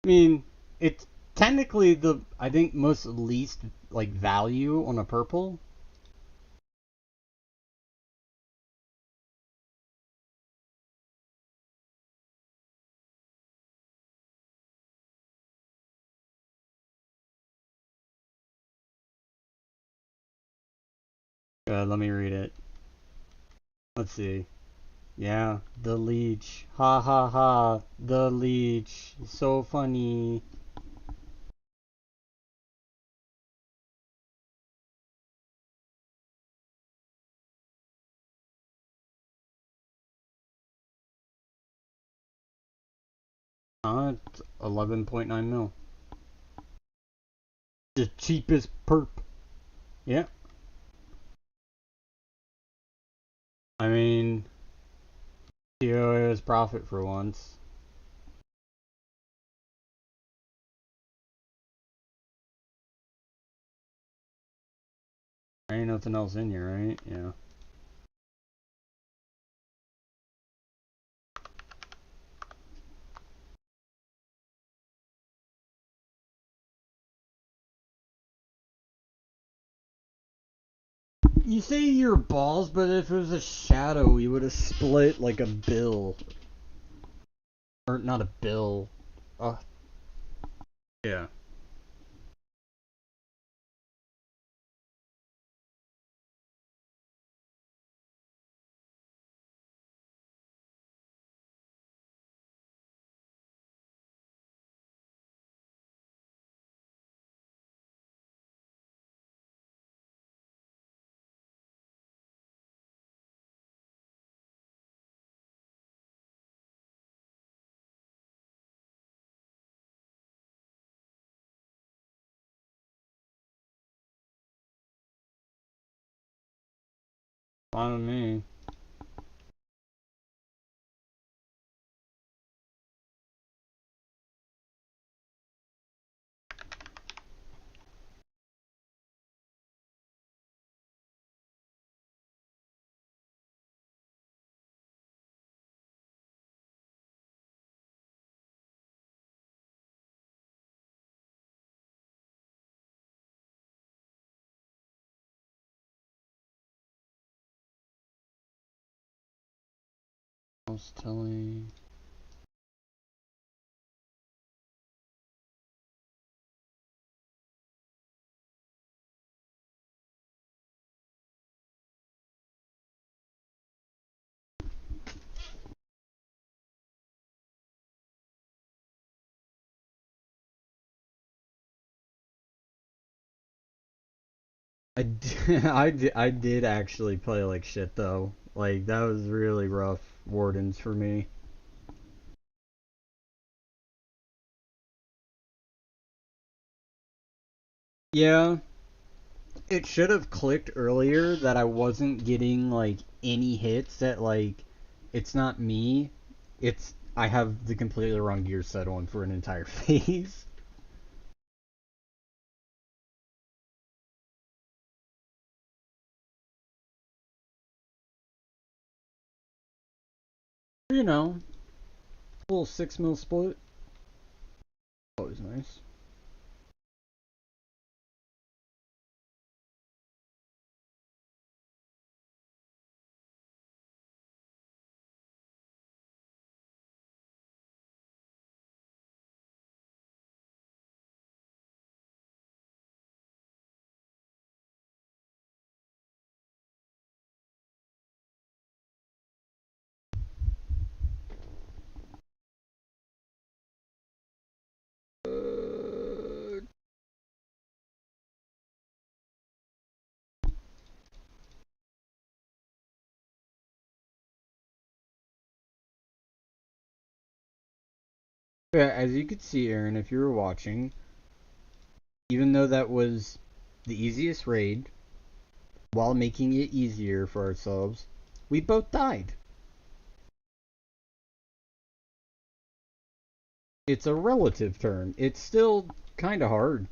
I mean, it's technically the, I think, most least, like, value on a purple. Let me read it. Let's see. Yeah, the leech. Ha ha ha. The leech. So funny. It's 11.9 mil. The cheapest perp. Yeah. I mean, TOA is profit for once. There ain't nothing else in here, right? Yeah. You say your balls, but if it was a shadow, you would have split like a bill. Or not a bill. Yeah. Fine with me. I was telling... I did actually play like shit though. Like that was really rough wardens for me. Yeah, it should have clicked earlier that I wasn't getting like any hits that like it's not me. It's I have the completely wrong gear set on for an entire phase. You know, a little 6 mil split. Always nice. Yeah, as you could see, Aaron, if you were watching, even though that was the easiest raid, while making it easier for ourselves, we both died. It's a relative term. It's still kind of hard.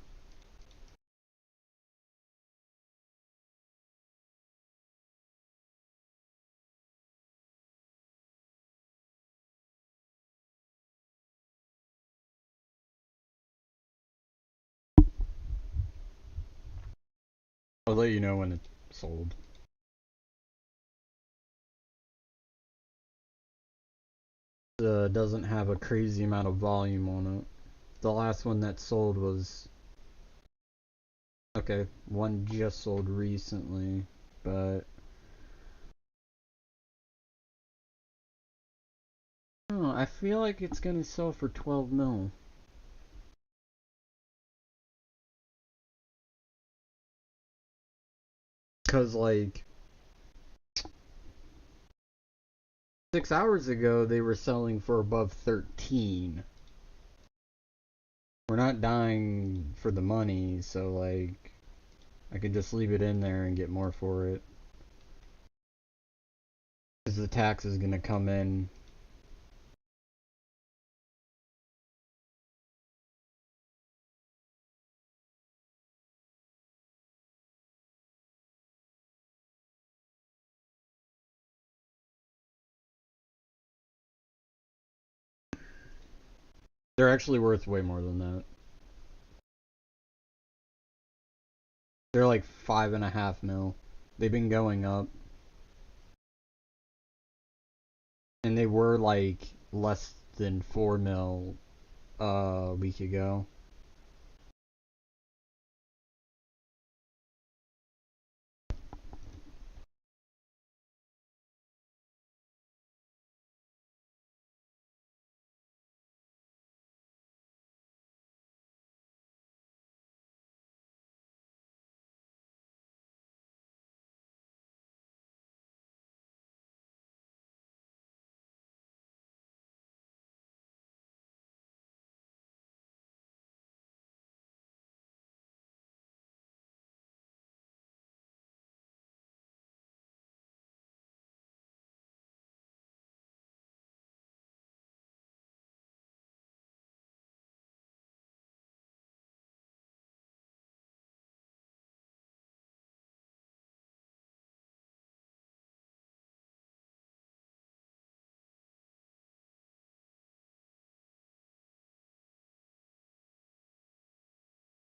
I'll let you know when it's sold. Doesn't have a crazy amount of volume on it. The last one that sold was okay. One just sold recently, but oh, I feel like it's gonna sell for 12 mil. Cause like 6 hours ago they were selling for above 13. We're not dying for the money, so like I could just leave it in there and get more for it. Cause the tax is gonna come in. They're actually worth way more than that. They're like 5.5 mil. They've been going up, and they were like less than 4 mil a week ago.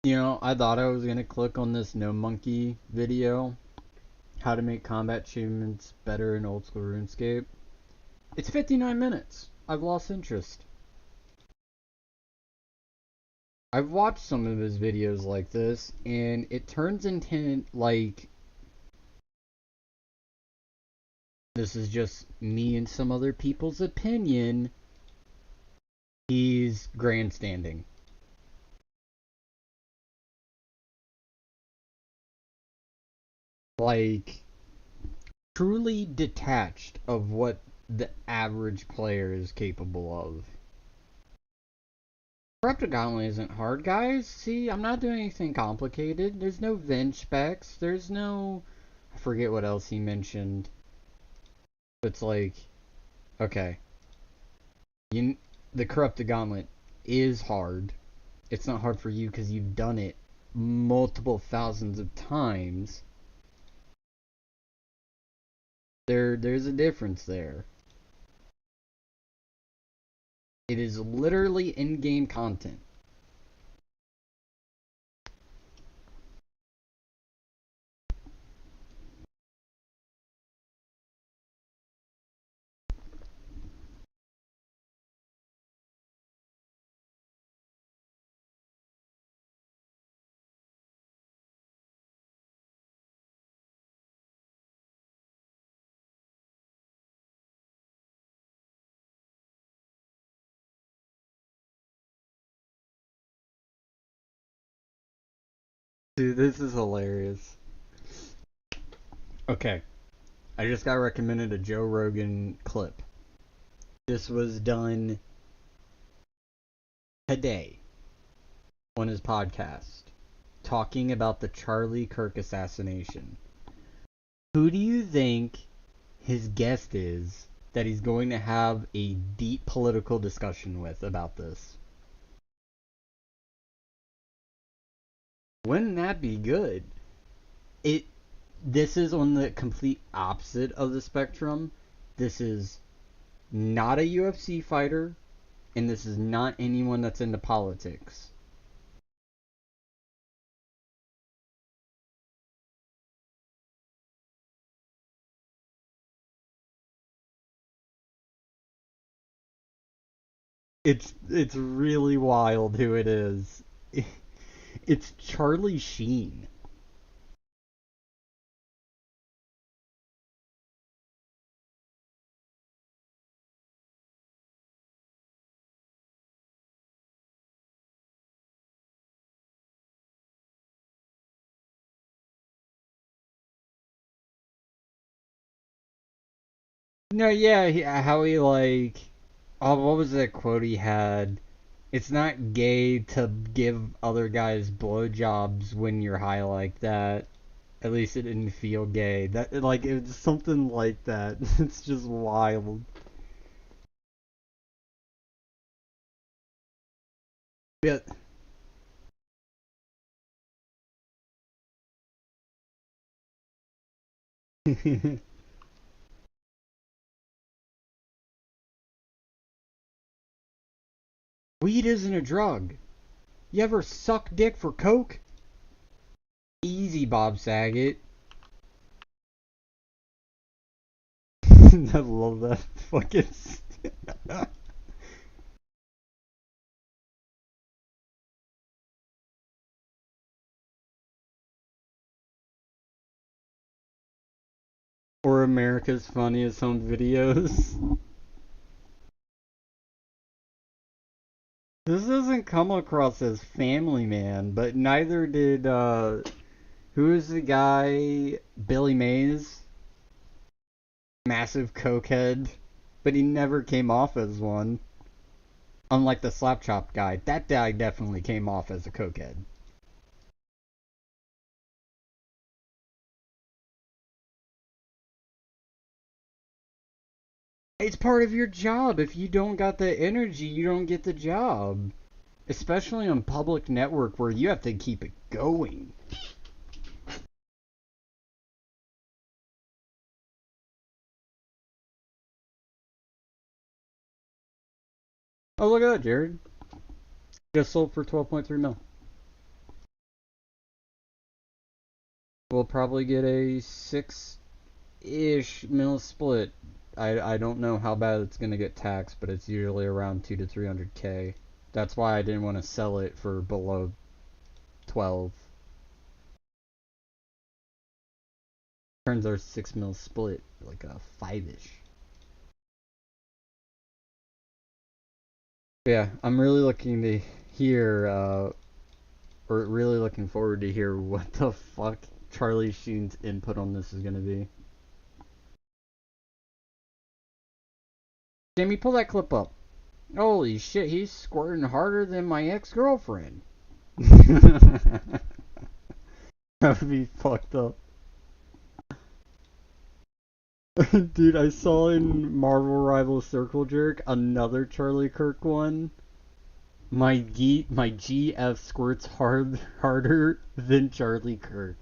You know, I thought I was gonna click on this No Monkey video, how to make combat achievements better in old school RuneScape. It's 59 minutes. I've lost interest. I've watched some of his videos like this, and it turns into like this is just me and some other people's opinion. He's grandstanding. like truly detached of what the average player is capable of. Corrupted Gauntlet isn't hard, guys. See, I'm not doing anything complicated. There's no Venge specs. There's no... I forget what else he mentioned. It's like... Okay. The Corrupted Gauntlet is hard. It's not hard for you because you've done it multiple thousands of times. There's a difference there. It is literally in-game content. Dude, this is hilarious. Okay. I just got recommended a Joe Rogan clip. This was done today on his podcast, talking about the Charlie Kirk assassination. Who do you think his guest is that he's going to have a deep political discussion with about this? Wouldn't that be good? This is on the complete opposite of the spectrum. This is not a UFC fighter, and this is not anyone that's into politics. It's really wild who it is. It's Charlie Sheen. No, yeah, how he like, oh, what was that quote he had? It's not gay to give other guys blowjobs when you're high like that. At least it didn't feel gay. That like it was something like that. It's just wild. Yeah. Weed isn't a drug. You ever suck dick for coke? Easy, Bob Saget. I love that fucking. Or America's Funniest Home Videos. This doesn't come across as Family Man, but neither did who is the guy? Billy Mays, massive cokehead, but he never came off as one. Unlike the Slap Chop guy, that guy definitely came off as a cokehead. It's part of your job. If you don't got the energy, you don't get the job. Especially on public network where you have to keep it going. Oh, look at that, Jared. Just sold for 12.3 mil. We'll probably get a 6-ish mil split. I don't know how bad it's going to get taxed, but it's usually around 2 to 300K. That's why I didn't want to sell it for below 12. Turns our 6 mil split like a 5-ish. Yeah, I'm really looking to hear, or really looking forward to hear what the fuck Charlie Sheen's input on this is gonna be. Jamie, pull that clip up. Holy shit, he's squirting harder than my ex-girlfriend. That would be fucked up. Dude, I saw in Marvel Rivals Circle Jerk another Charlie Kirk one. My GF squirts harder than Charlie Kirk.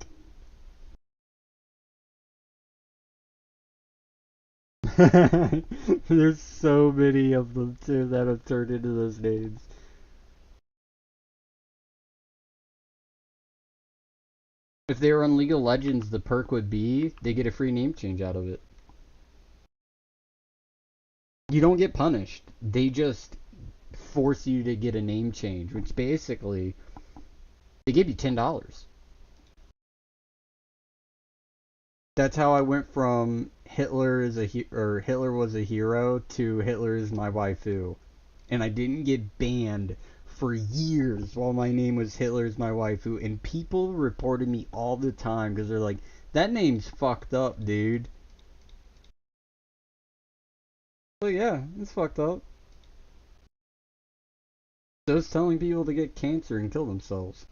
There's so many of them too that have turned into those names. If they were on League of Legends, the perk would be they get a free name change out of it. You don't get punished. They just force you to get a name change, which basically they give you $10. That's how I went from Hitler is or Hitler was a hero to Hitler is my waifu, and I didn't get banned for years while my name was Hitler is my waifu, and people reported me all the time because they're like, that name's fucked up, dude. Well, yeah, it's fucked up. So it's telling people to get cancer and kill themselves.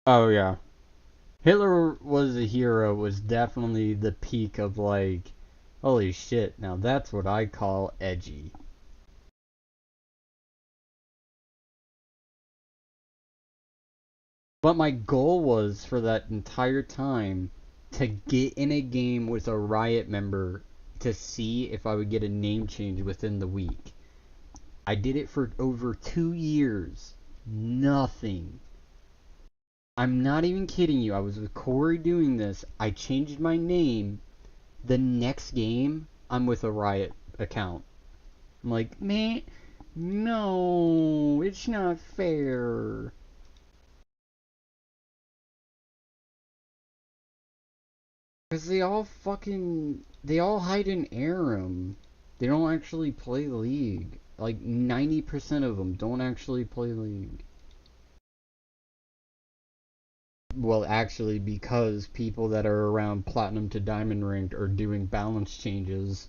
Oh yeah. Hitler was a hero was definitely the peak of like, holy shit, now that's what I call edgy. But my goal was for that entire time to get in a game with a Riot member to see if I would get a name change within the week. I did it for over 2 years. Nothing. I'm not even kidding you. I was with Corey doing this. I changed my name. The next game, I'm with a Riot account. I'm like, man, no, it's not fair. Because they all hide in Aram. They don't actually play League. Like 90% of them don't actually play League. Well, actually, because people that are around Platinum to Diamond ranked are doing balance changes,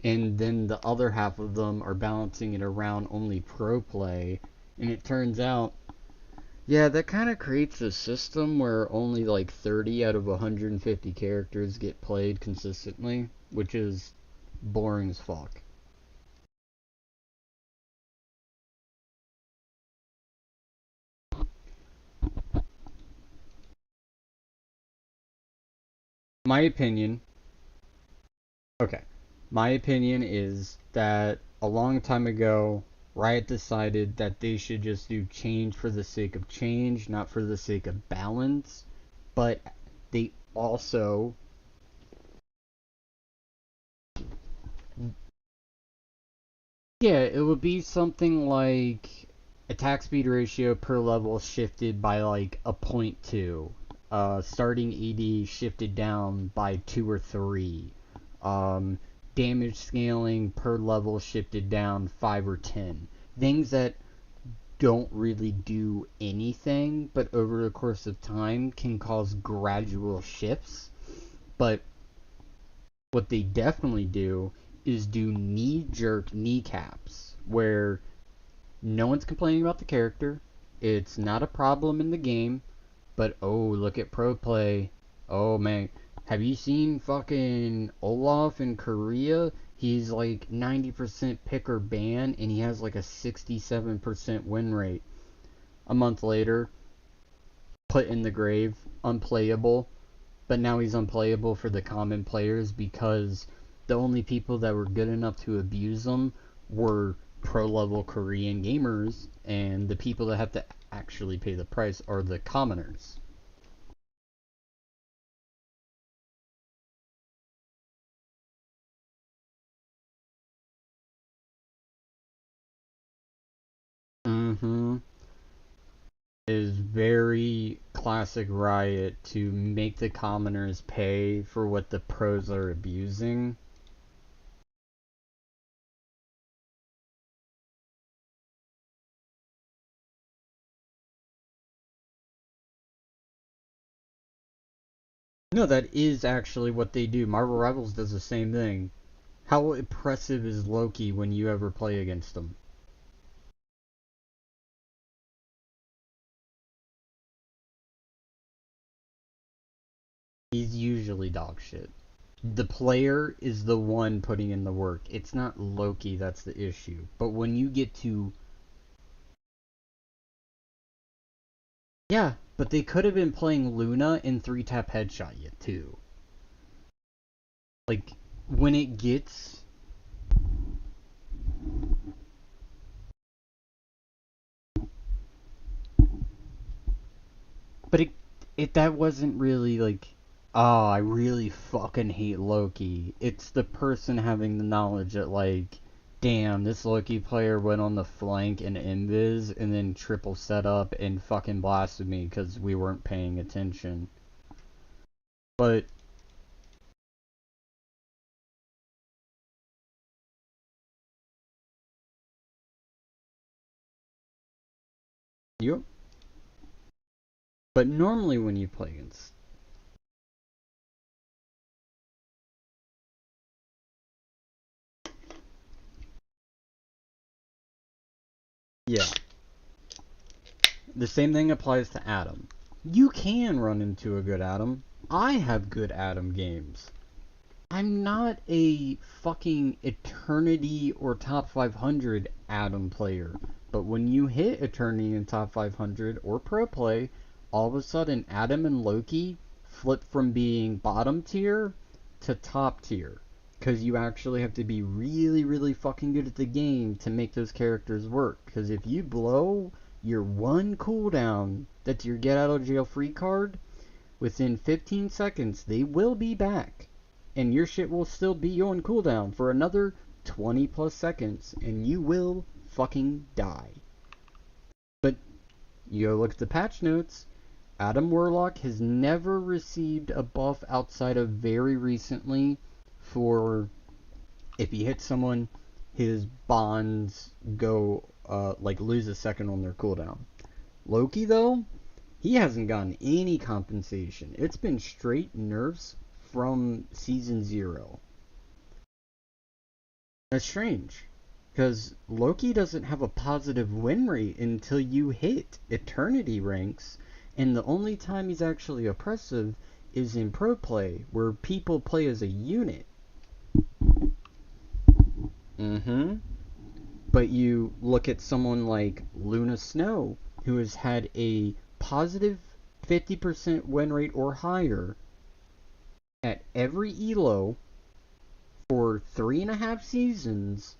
and then the other half of them are balancing it around only pro play, and it turns out, yeah, that kind of creates a system where only like 30 out of 150 characters get played consistently, which is boring as fuck. My opinion, okay, my opinion is that a long time ago, Riot decided that they should just do change for the sake of change, not for the sake of balance. But they also, yeah, it would be something like attack speed ratio per level shifted by like a point 0.2. Starting ED shifted down by 2 or 3. Um, Damage scaling per level shifted down 5 or 10. Things that don't really do anything, but over the course of time can cause gradual shifts. But what they definitely do is do knee-jerk kneecaps, where no one's complaining about the character. It's not a problem in the game, but oh, look at pro play. Oh man, have you seen fucking Olaf in Korea? He's like 90% pick or ban, and he has like a 67% win rate. A month later, put in the grave, unplayable. But now he's unplayable for the common players because the only people that were good enough to abuse him were pro level Korean gamers, and the people that have to actually pay the price are the commoners. Mm-hmm. Is very classic Riot to make the commoners pay for what the pros are abusing. No, that is actually what they do. Marvel Rivals does the same thing. How impressive is Loki when you ever play against him? He's usually dog shit. The player is the one putting in the work. It's not Loki that's the issue. But when you get to... Yeah, but they could have been playing Luna and 3-tap headshot you too. Like, when it gets... But it that wasn't really like, oh, I really fucking hate Loki. It's the person having the knowledge that, like, damn, this Loki player went on the flank and invis and then triple set up and fucking blasted me because we weren't paying attention. But you, but normally when you play against, yeah, the same thing applies to Adam. You can run into a good Adam. I have good Adam games. I'm not a fucking Eternity or top 500 Adam player, but when you hit Eternity and top 500 or Pro Play, all of a sudden Adam and Loki flip from being bottom tier to top tier. Because you actually have to be really, really fucking good at the game to make those characters work. Because if you blow your one cooldown, that's your get out of jail free card, within 15 seconds they will be back and your shit will still be on cooldown for another 20 plus seconds, and you will fucking die. But you go look at the patch notes. Adam Warlock has never received a buff outside of very recently for if he hits someone, his bonds go like lose a second on their cooldown. Loki though, he hasn't gotten any compensation. It's been straight nerfs from season 0. That's strange, because Loki doesn't have a positive win rate until you hit Eternity ranks, and the only time he's actually oppressive is in Pro Play, where people play as a unit. But you look at someone like Luna Snow, who has had a positive 50% win rate or higher at every elo for 3.5 seasons.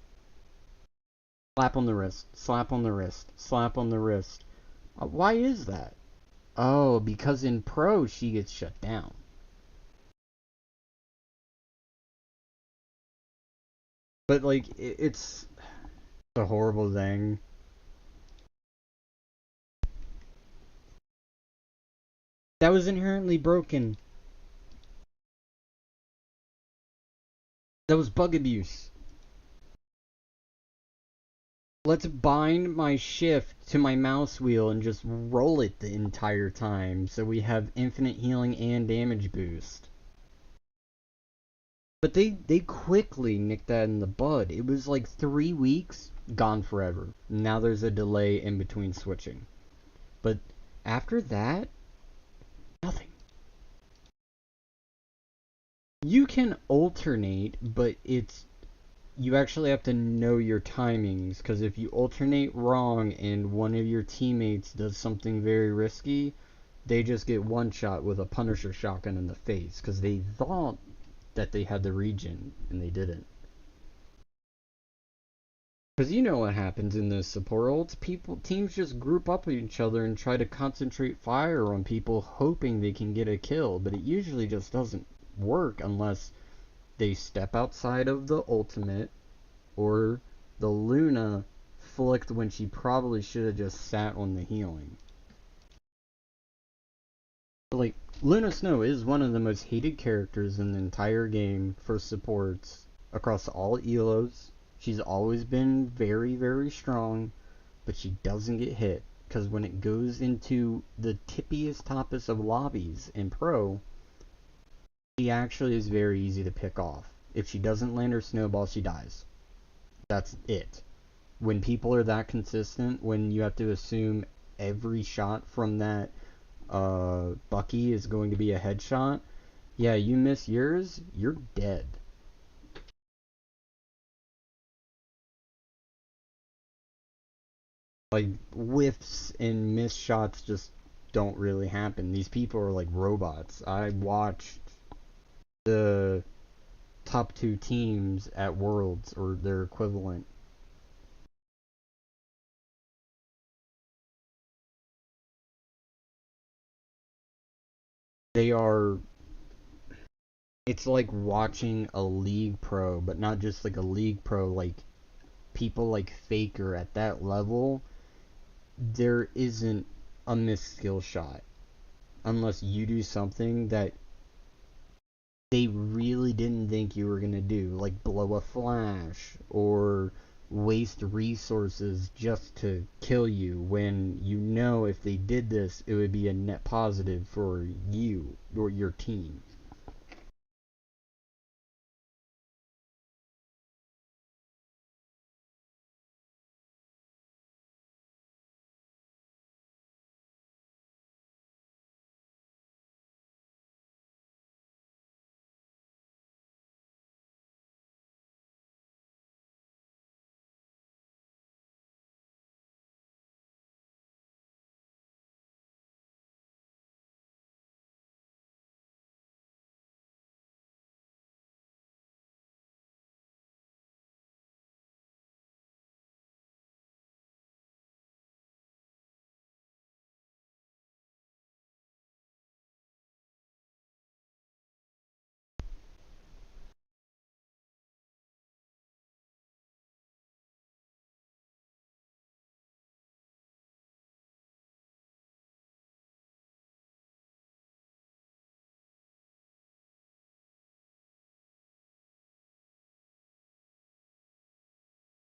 Slap on the wrist, slap on the wrist, slap on the wrist. Why is that? Oh, because in Pro she gets shut down. But like, it's a horrible thing. That was inherently broken. That was bug abuse. Let's bind my shift to my mouse wheel and just roll it the entire time so we have infinite healing and damage boost. But they quickly nicked that in the bud. It was like 3 weeks, gone forever. Now there's a delay in between switching. But after that, nothing. You can alternate, but you actually have to know your timings, because if you alternate wrong and one of your teammates does something very risky, they just get one shot with a Punisher shotgun in the face, because they thought that they had the regen, and they didn't. Because you know what happens in those support ults, teams just group up with each other and try to concentrate fire on people hoping they can get a kill, but it usually just doesn't work unless they step outside of the ultimate, or the Luna flicked when she probably should have just sat on the healing. But like, Luna Snow is one of the most hated characters in the entire game for supports across all elos. She's always been very, very strong, but she doesn't get hit, because when it goes into the tippiest, toppest of lobbies in Pro, She actually is very easy to pick off. If she doesn't land her snowball, she dies. That's it. When people are that consistent, when you have to assume every shot from that Bucky is going to be a headshot, yeah, you miss yours, you're dead. Like, whiffs and missed shots just don't really happen. These people are like robots. I watched the top two teams at Worlds, or their equivalent. They are. It's like watching a league pro, but not just like a league pro, like people like Faker at that level. There isn't a missed skill shot unless you do something that they really didn't think you were gonna do, like blow a flash or waste resources just to kill you, when you know if they did this, it would be a net positive for you or your team.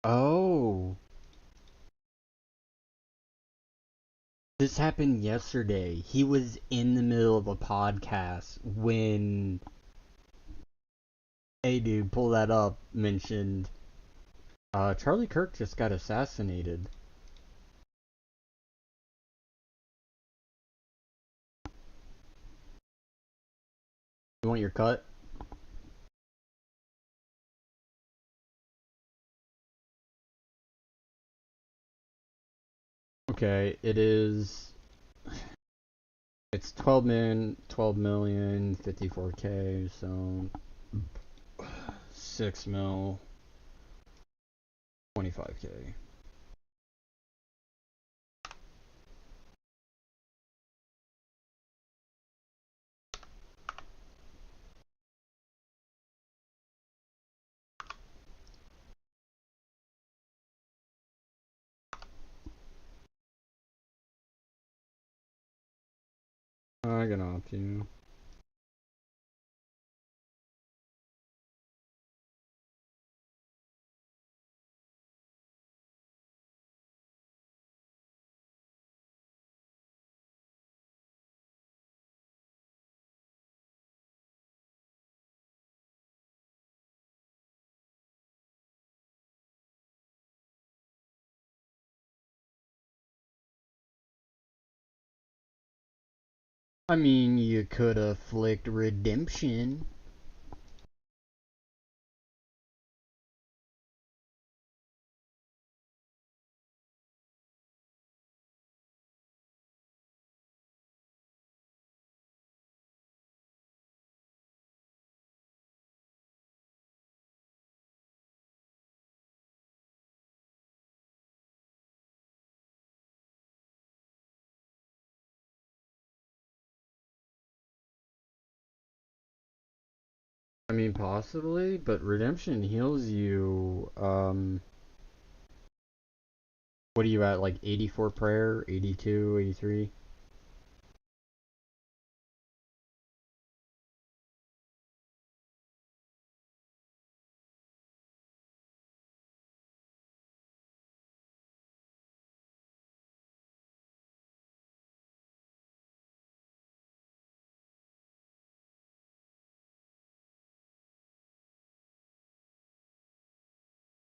Oh, this happened yesterday. He was in the middle of a podcast when, hey dude, pull that up, mentioned Charlie Kirk just got assassinated. You want your cut? Okay, it's 12 million, 54K, so 6 mil, 25K. I can opt you. I mean, you could have flicked redemption. I mean, possibly, but redemption heals you. What are you at? Like 84 prayer, 82, 83?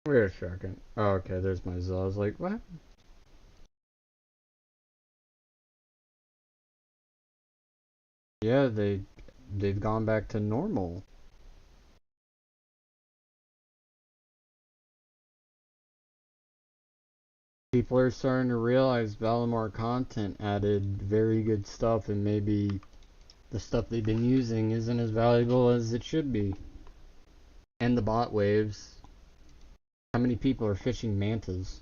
Wait a second. Oh, okay, there's my Zell. I was like, what? Yeah, they've gone back to normal. People are starting to realize Valimar content added very good stuff, and maybe the stuff they've been using isn't as valuable as it should be. And the bot waves. How many people are fishing mantas?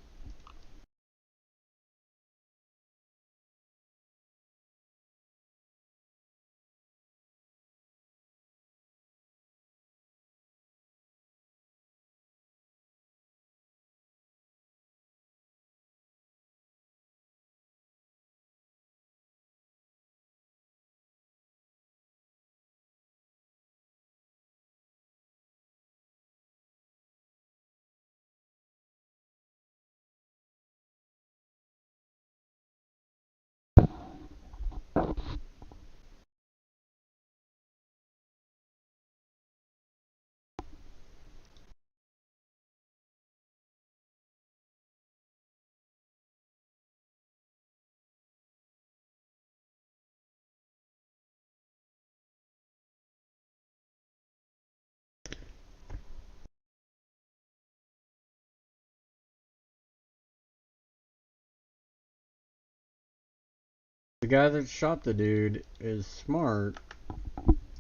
The guy that shot the dude is smart.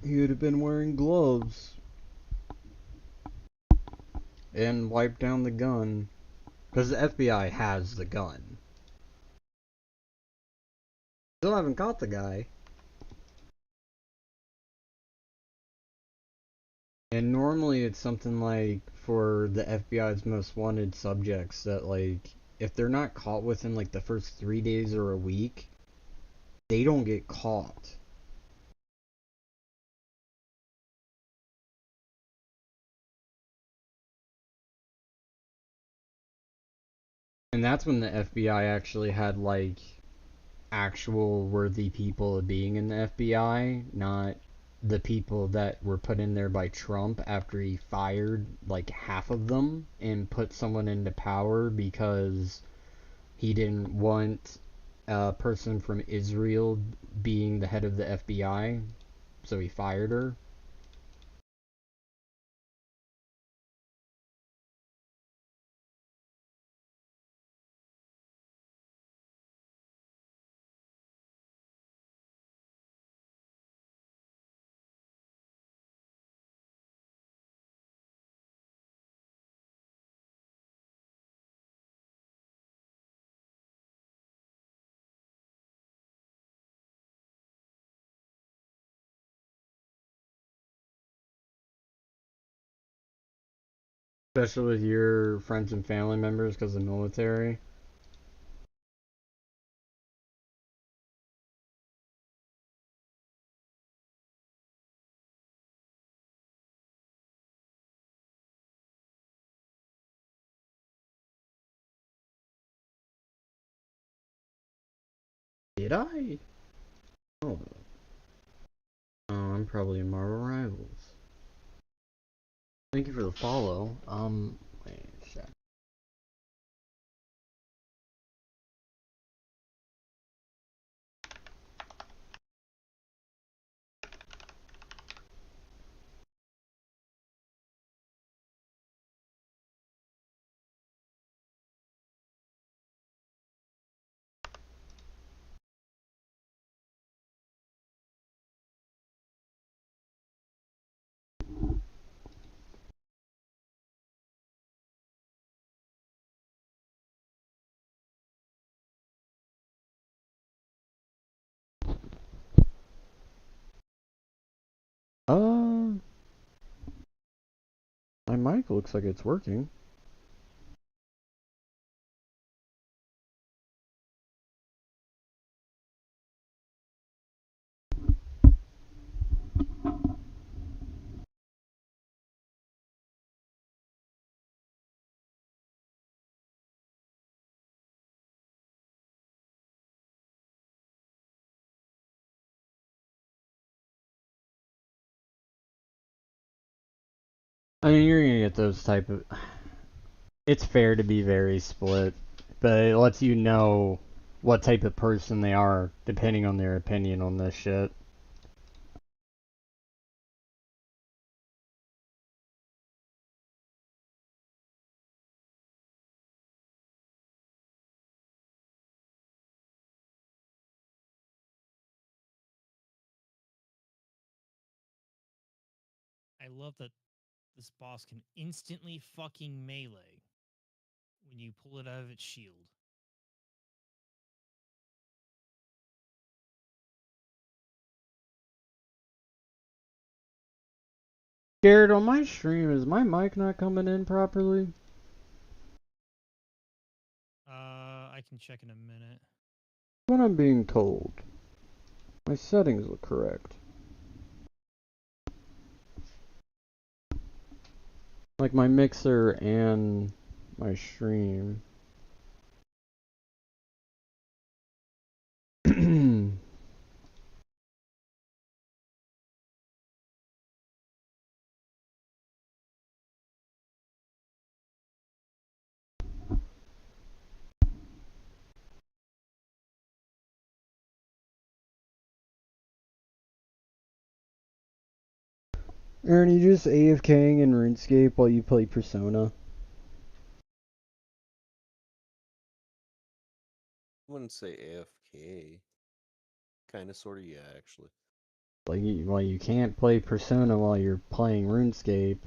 He would have been wearing gloves and wiped down the gun. Because the FBI has the gun. Still haven't caught the guy. And normally it's something like for the FBI's most wanted subjects that, like, if they're not caught within like the first 3 days or a week, they don't get caught. And that's when the FBI actually had like actual worthy people of being in the FBI, not the people that were put in there by Trump after he fired like half of them and put someone into power because he didn't want a person from Israel being the head of the FBI, so he fired her. Especially with your friends and family members because of the military. Did I? Oh, I'm probably in Marvel Rivals. Thank you for the follow. Wait a sec. Uh, my mic looks like it's working. I mean, you're gonna get those type of It's fair to be very split, but it lets you know what type of person they are depending on their opinion on this shit. I love that this boss can instantly fucking melee when you pull it out of its shield. Garrett, on my stream, is my mic not coming in properly? I can check in a minute. What I'm being told. My settings look correct. Like my mixer and my stream. Aaron, you just AFKing in RuneScape while you play Persona? I wouldn't say AFK. Kinda, sorta, yeah, actually. Like, well, you can't play Persona while you're playing RuneScape.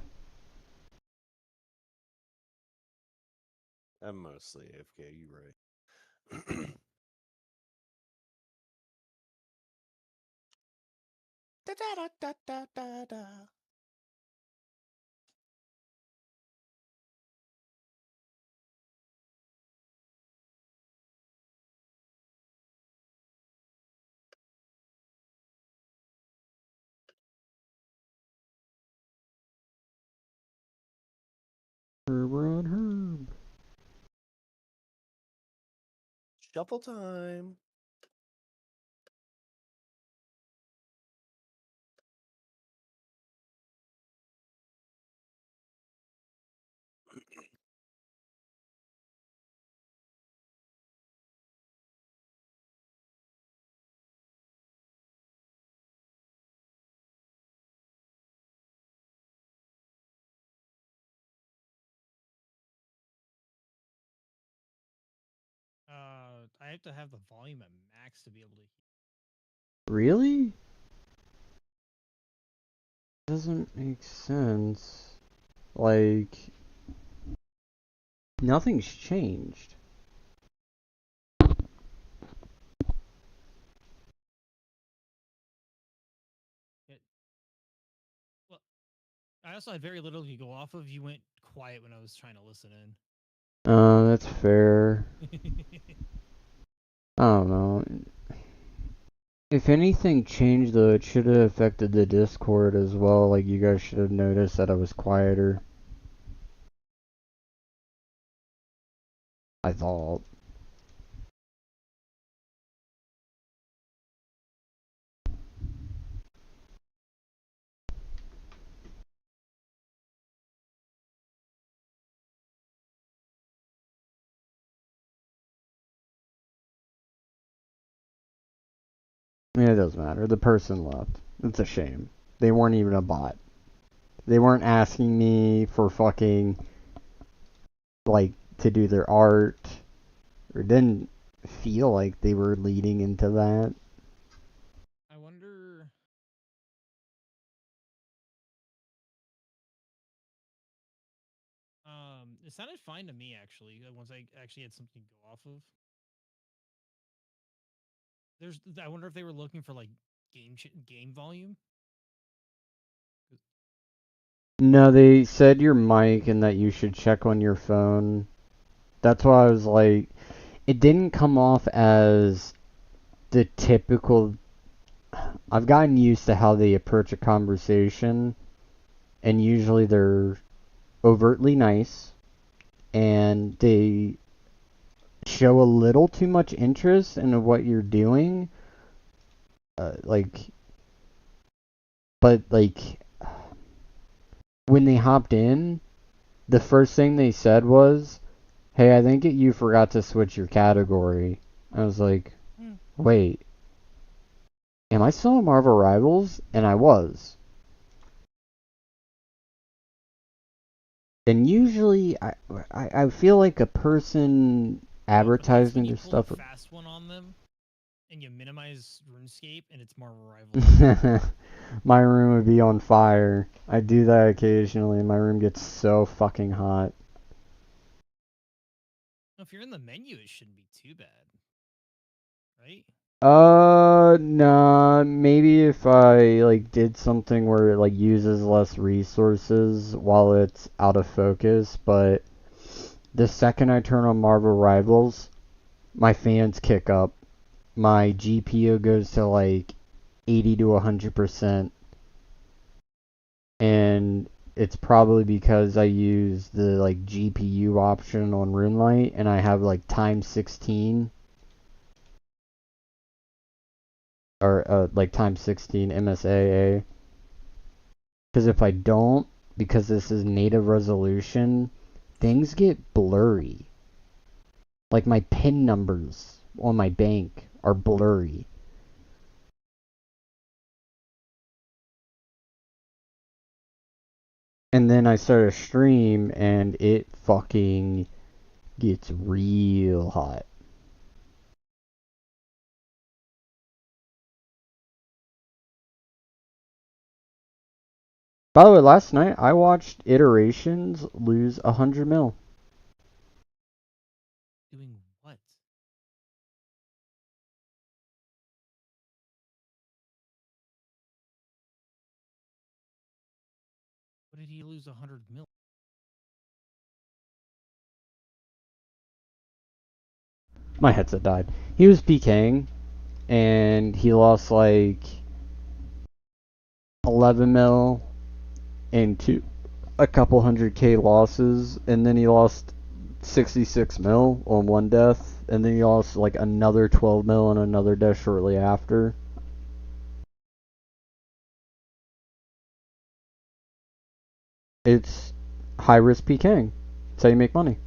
I'm mostly AFK, you're right. Da da da da da da. Herb on Herb. Shuffle time. I have to have the volume at max to be able to hear. Really? Doesn't make sense. Like, nothing's changed. Well, I also had very little to go off of. You went quiet when I was trying to listen That's fair. in. I don't know. If anything changed, though, it should have affected the Discord as well. Like, you guys should have noticed that I was quieter. I thought. Yeah, it doesn't matter. The person left. It's a shame. They weren't even a bot. They weren't asking me for fucking, like, to do their art. Or didn't feel like they were leading into that. I wonder. It sounded fine to me actually. Once I actually had something to go off of. I wonder if they were looking for like game volume. No, they said your mic and that you should check on your phone. That's why I was like, it didn't come off as the typical. I've gotten used to how they approach a conversation, and usually they're overtly nice, and they show a little too much interest in what you're doing. Like, but like when they hopped in, the first thing they said was, "Hey, I think you forgot to switch your category." I was like, "Wait, am I still on Marvel Rivals?" And I was. And usually, I feel like a person advertising their stuff. When you pull a fast one on them, and you minimize RuneScape, and it's Marvel Rivals. My room would be on fire. I do that occasionally, and my room gets so fucking hot. If you're in the menu, it shouldn't be too bad, right? Nah, maybe if I, like, did something where it, like, uses less resources while it's out of focus, but the second I turn on Marvel Rivals, my fans kick up. My GPU goes to, like, 80 to 100%, and it's probably because I use the, like, GPU option on RuneLite, and I have, like, times 16, or like times 16 MSAA. Because if I don't, because this is native resolution, things get blurry. Like my PIN numbers on my bank are blurry. And then I start a stream and it fucking gets real hot. By the way, last night I watched Iterations lose 100 mil. Doing what? What did he lose 100 mil? My headset died. He was PKing and he lost like 11 mil into a couple 100K losses, and then he lost 66 mil on one death, and then he lost like another 12 mil on another death shortly after. It's high risk PKing. That's how you make money.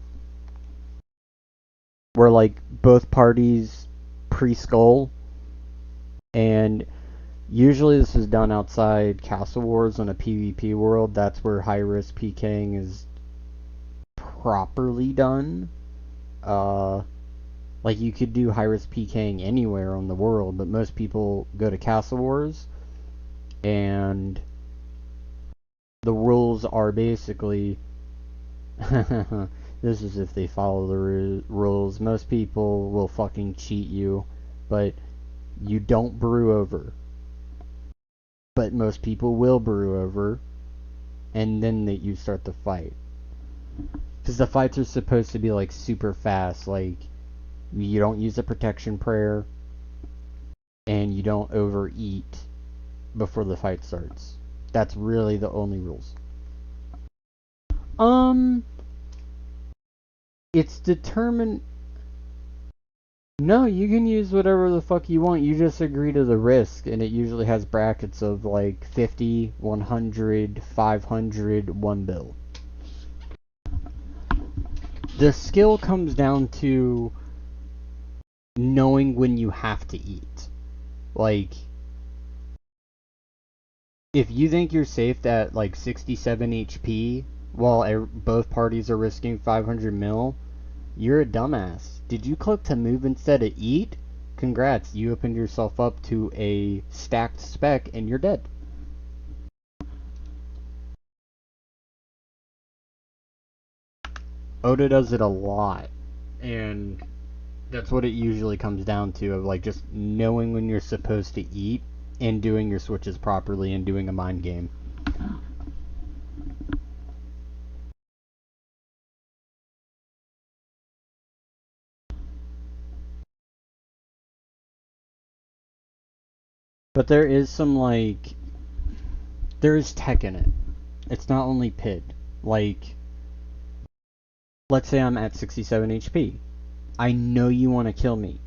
Where like both parties pre-skull, and usually this is done outside Castle Wars in a PvP world. That's where high risk PKing is properly done. Like you could do high risk PKing anywhere on the world, but most people go to Castle Wars, and the rules are basically this is if they follow the rules. Most people will fucking cheat you, but you don't brew over. But most people will brew over, and then you start the fight. Because the fights are supposed to be like super fast, like you don't use a protection prayer, and you don't overeat before the fight starts. That's really the only rules. It's determined. No, you can use whatever the fuck you want. You just agree to the risk, and it usually has brackets of like 50, 100, 500, 1 bill. The skill comes down to knowing when you have to eat. Like, if you think you're safe at like 67 HP while both parties are risking 500 mil, you're a dumbass. Did you click to move instead of eat? Congrats, you opened yourself up to a stacked spec and you're dead. Oda does it a lot, and that's what it usually comes down to, of like just knowing when you're supposed to eat and doing your switches properly and doing a mind game. But there is some like, there is tech in it. It's not only PID. Like, let's say I'm at 67 HP. I know you want to kill me.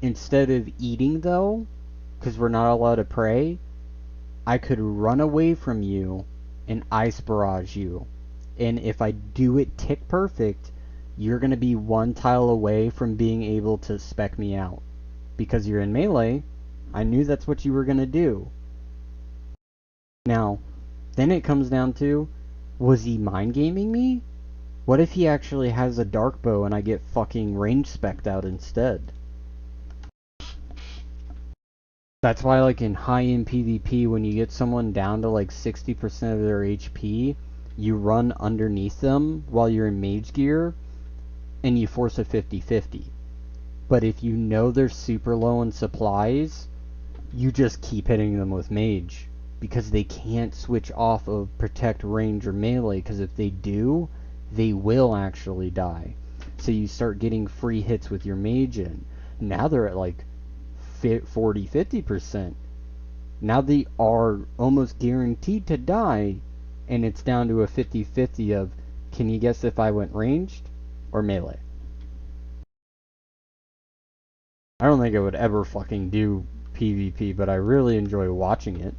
Instead of eating though, because we're not allowed to pray, I could run away from you and ice barrage you. and if I do it tick perfect, you're going to be one tile away from being able to spec me out. Because you're in melee, I knew that's what you were going to do. Now, then it comes down to, was he mind gaming me? What if he actually has a dark bow and I get fucking range spec'd out instead? That's why, like, in high-end PvP, when you get someone down to, like, 60% of their HP, you run underneath them while you're in mage gear, and you force a 50-50. But if you know they're super low in supplies, you just keep hitting them with mage. Because they can't switch off of protect, range, or melee, because if they do, they will actually die. So you start getting free hits with your mage in. Now they're at, like, 40-50%. Now they are almost guaranteed to die, and it's down to a 50-50 of, can you guess if I went ranged or melee? I don't think I would ever fucking do PvP, but I really enjoy watching it.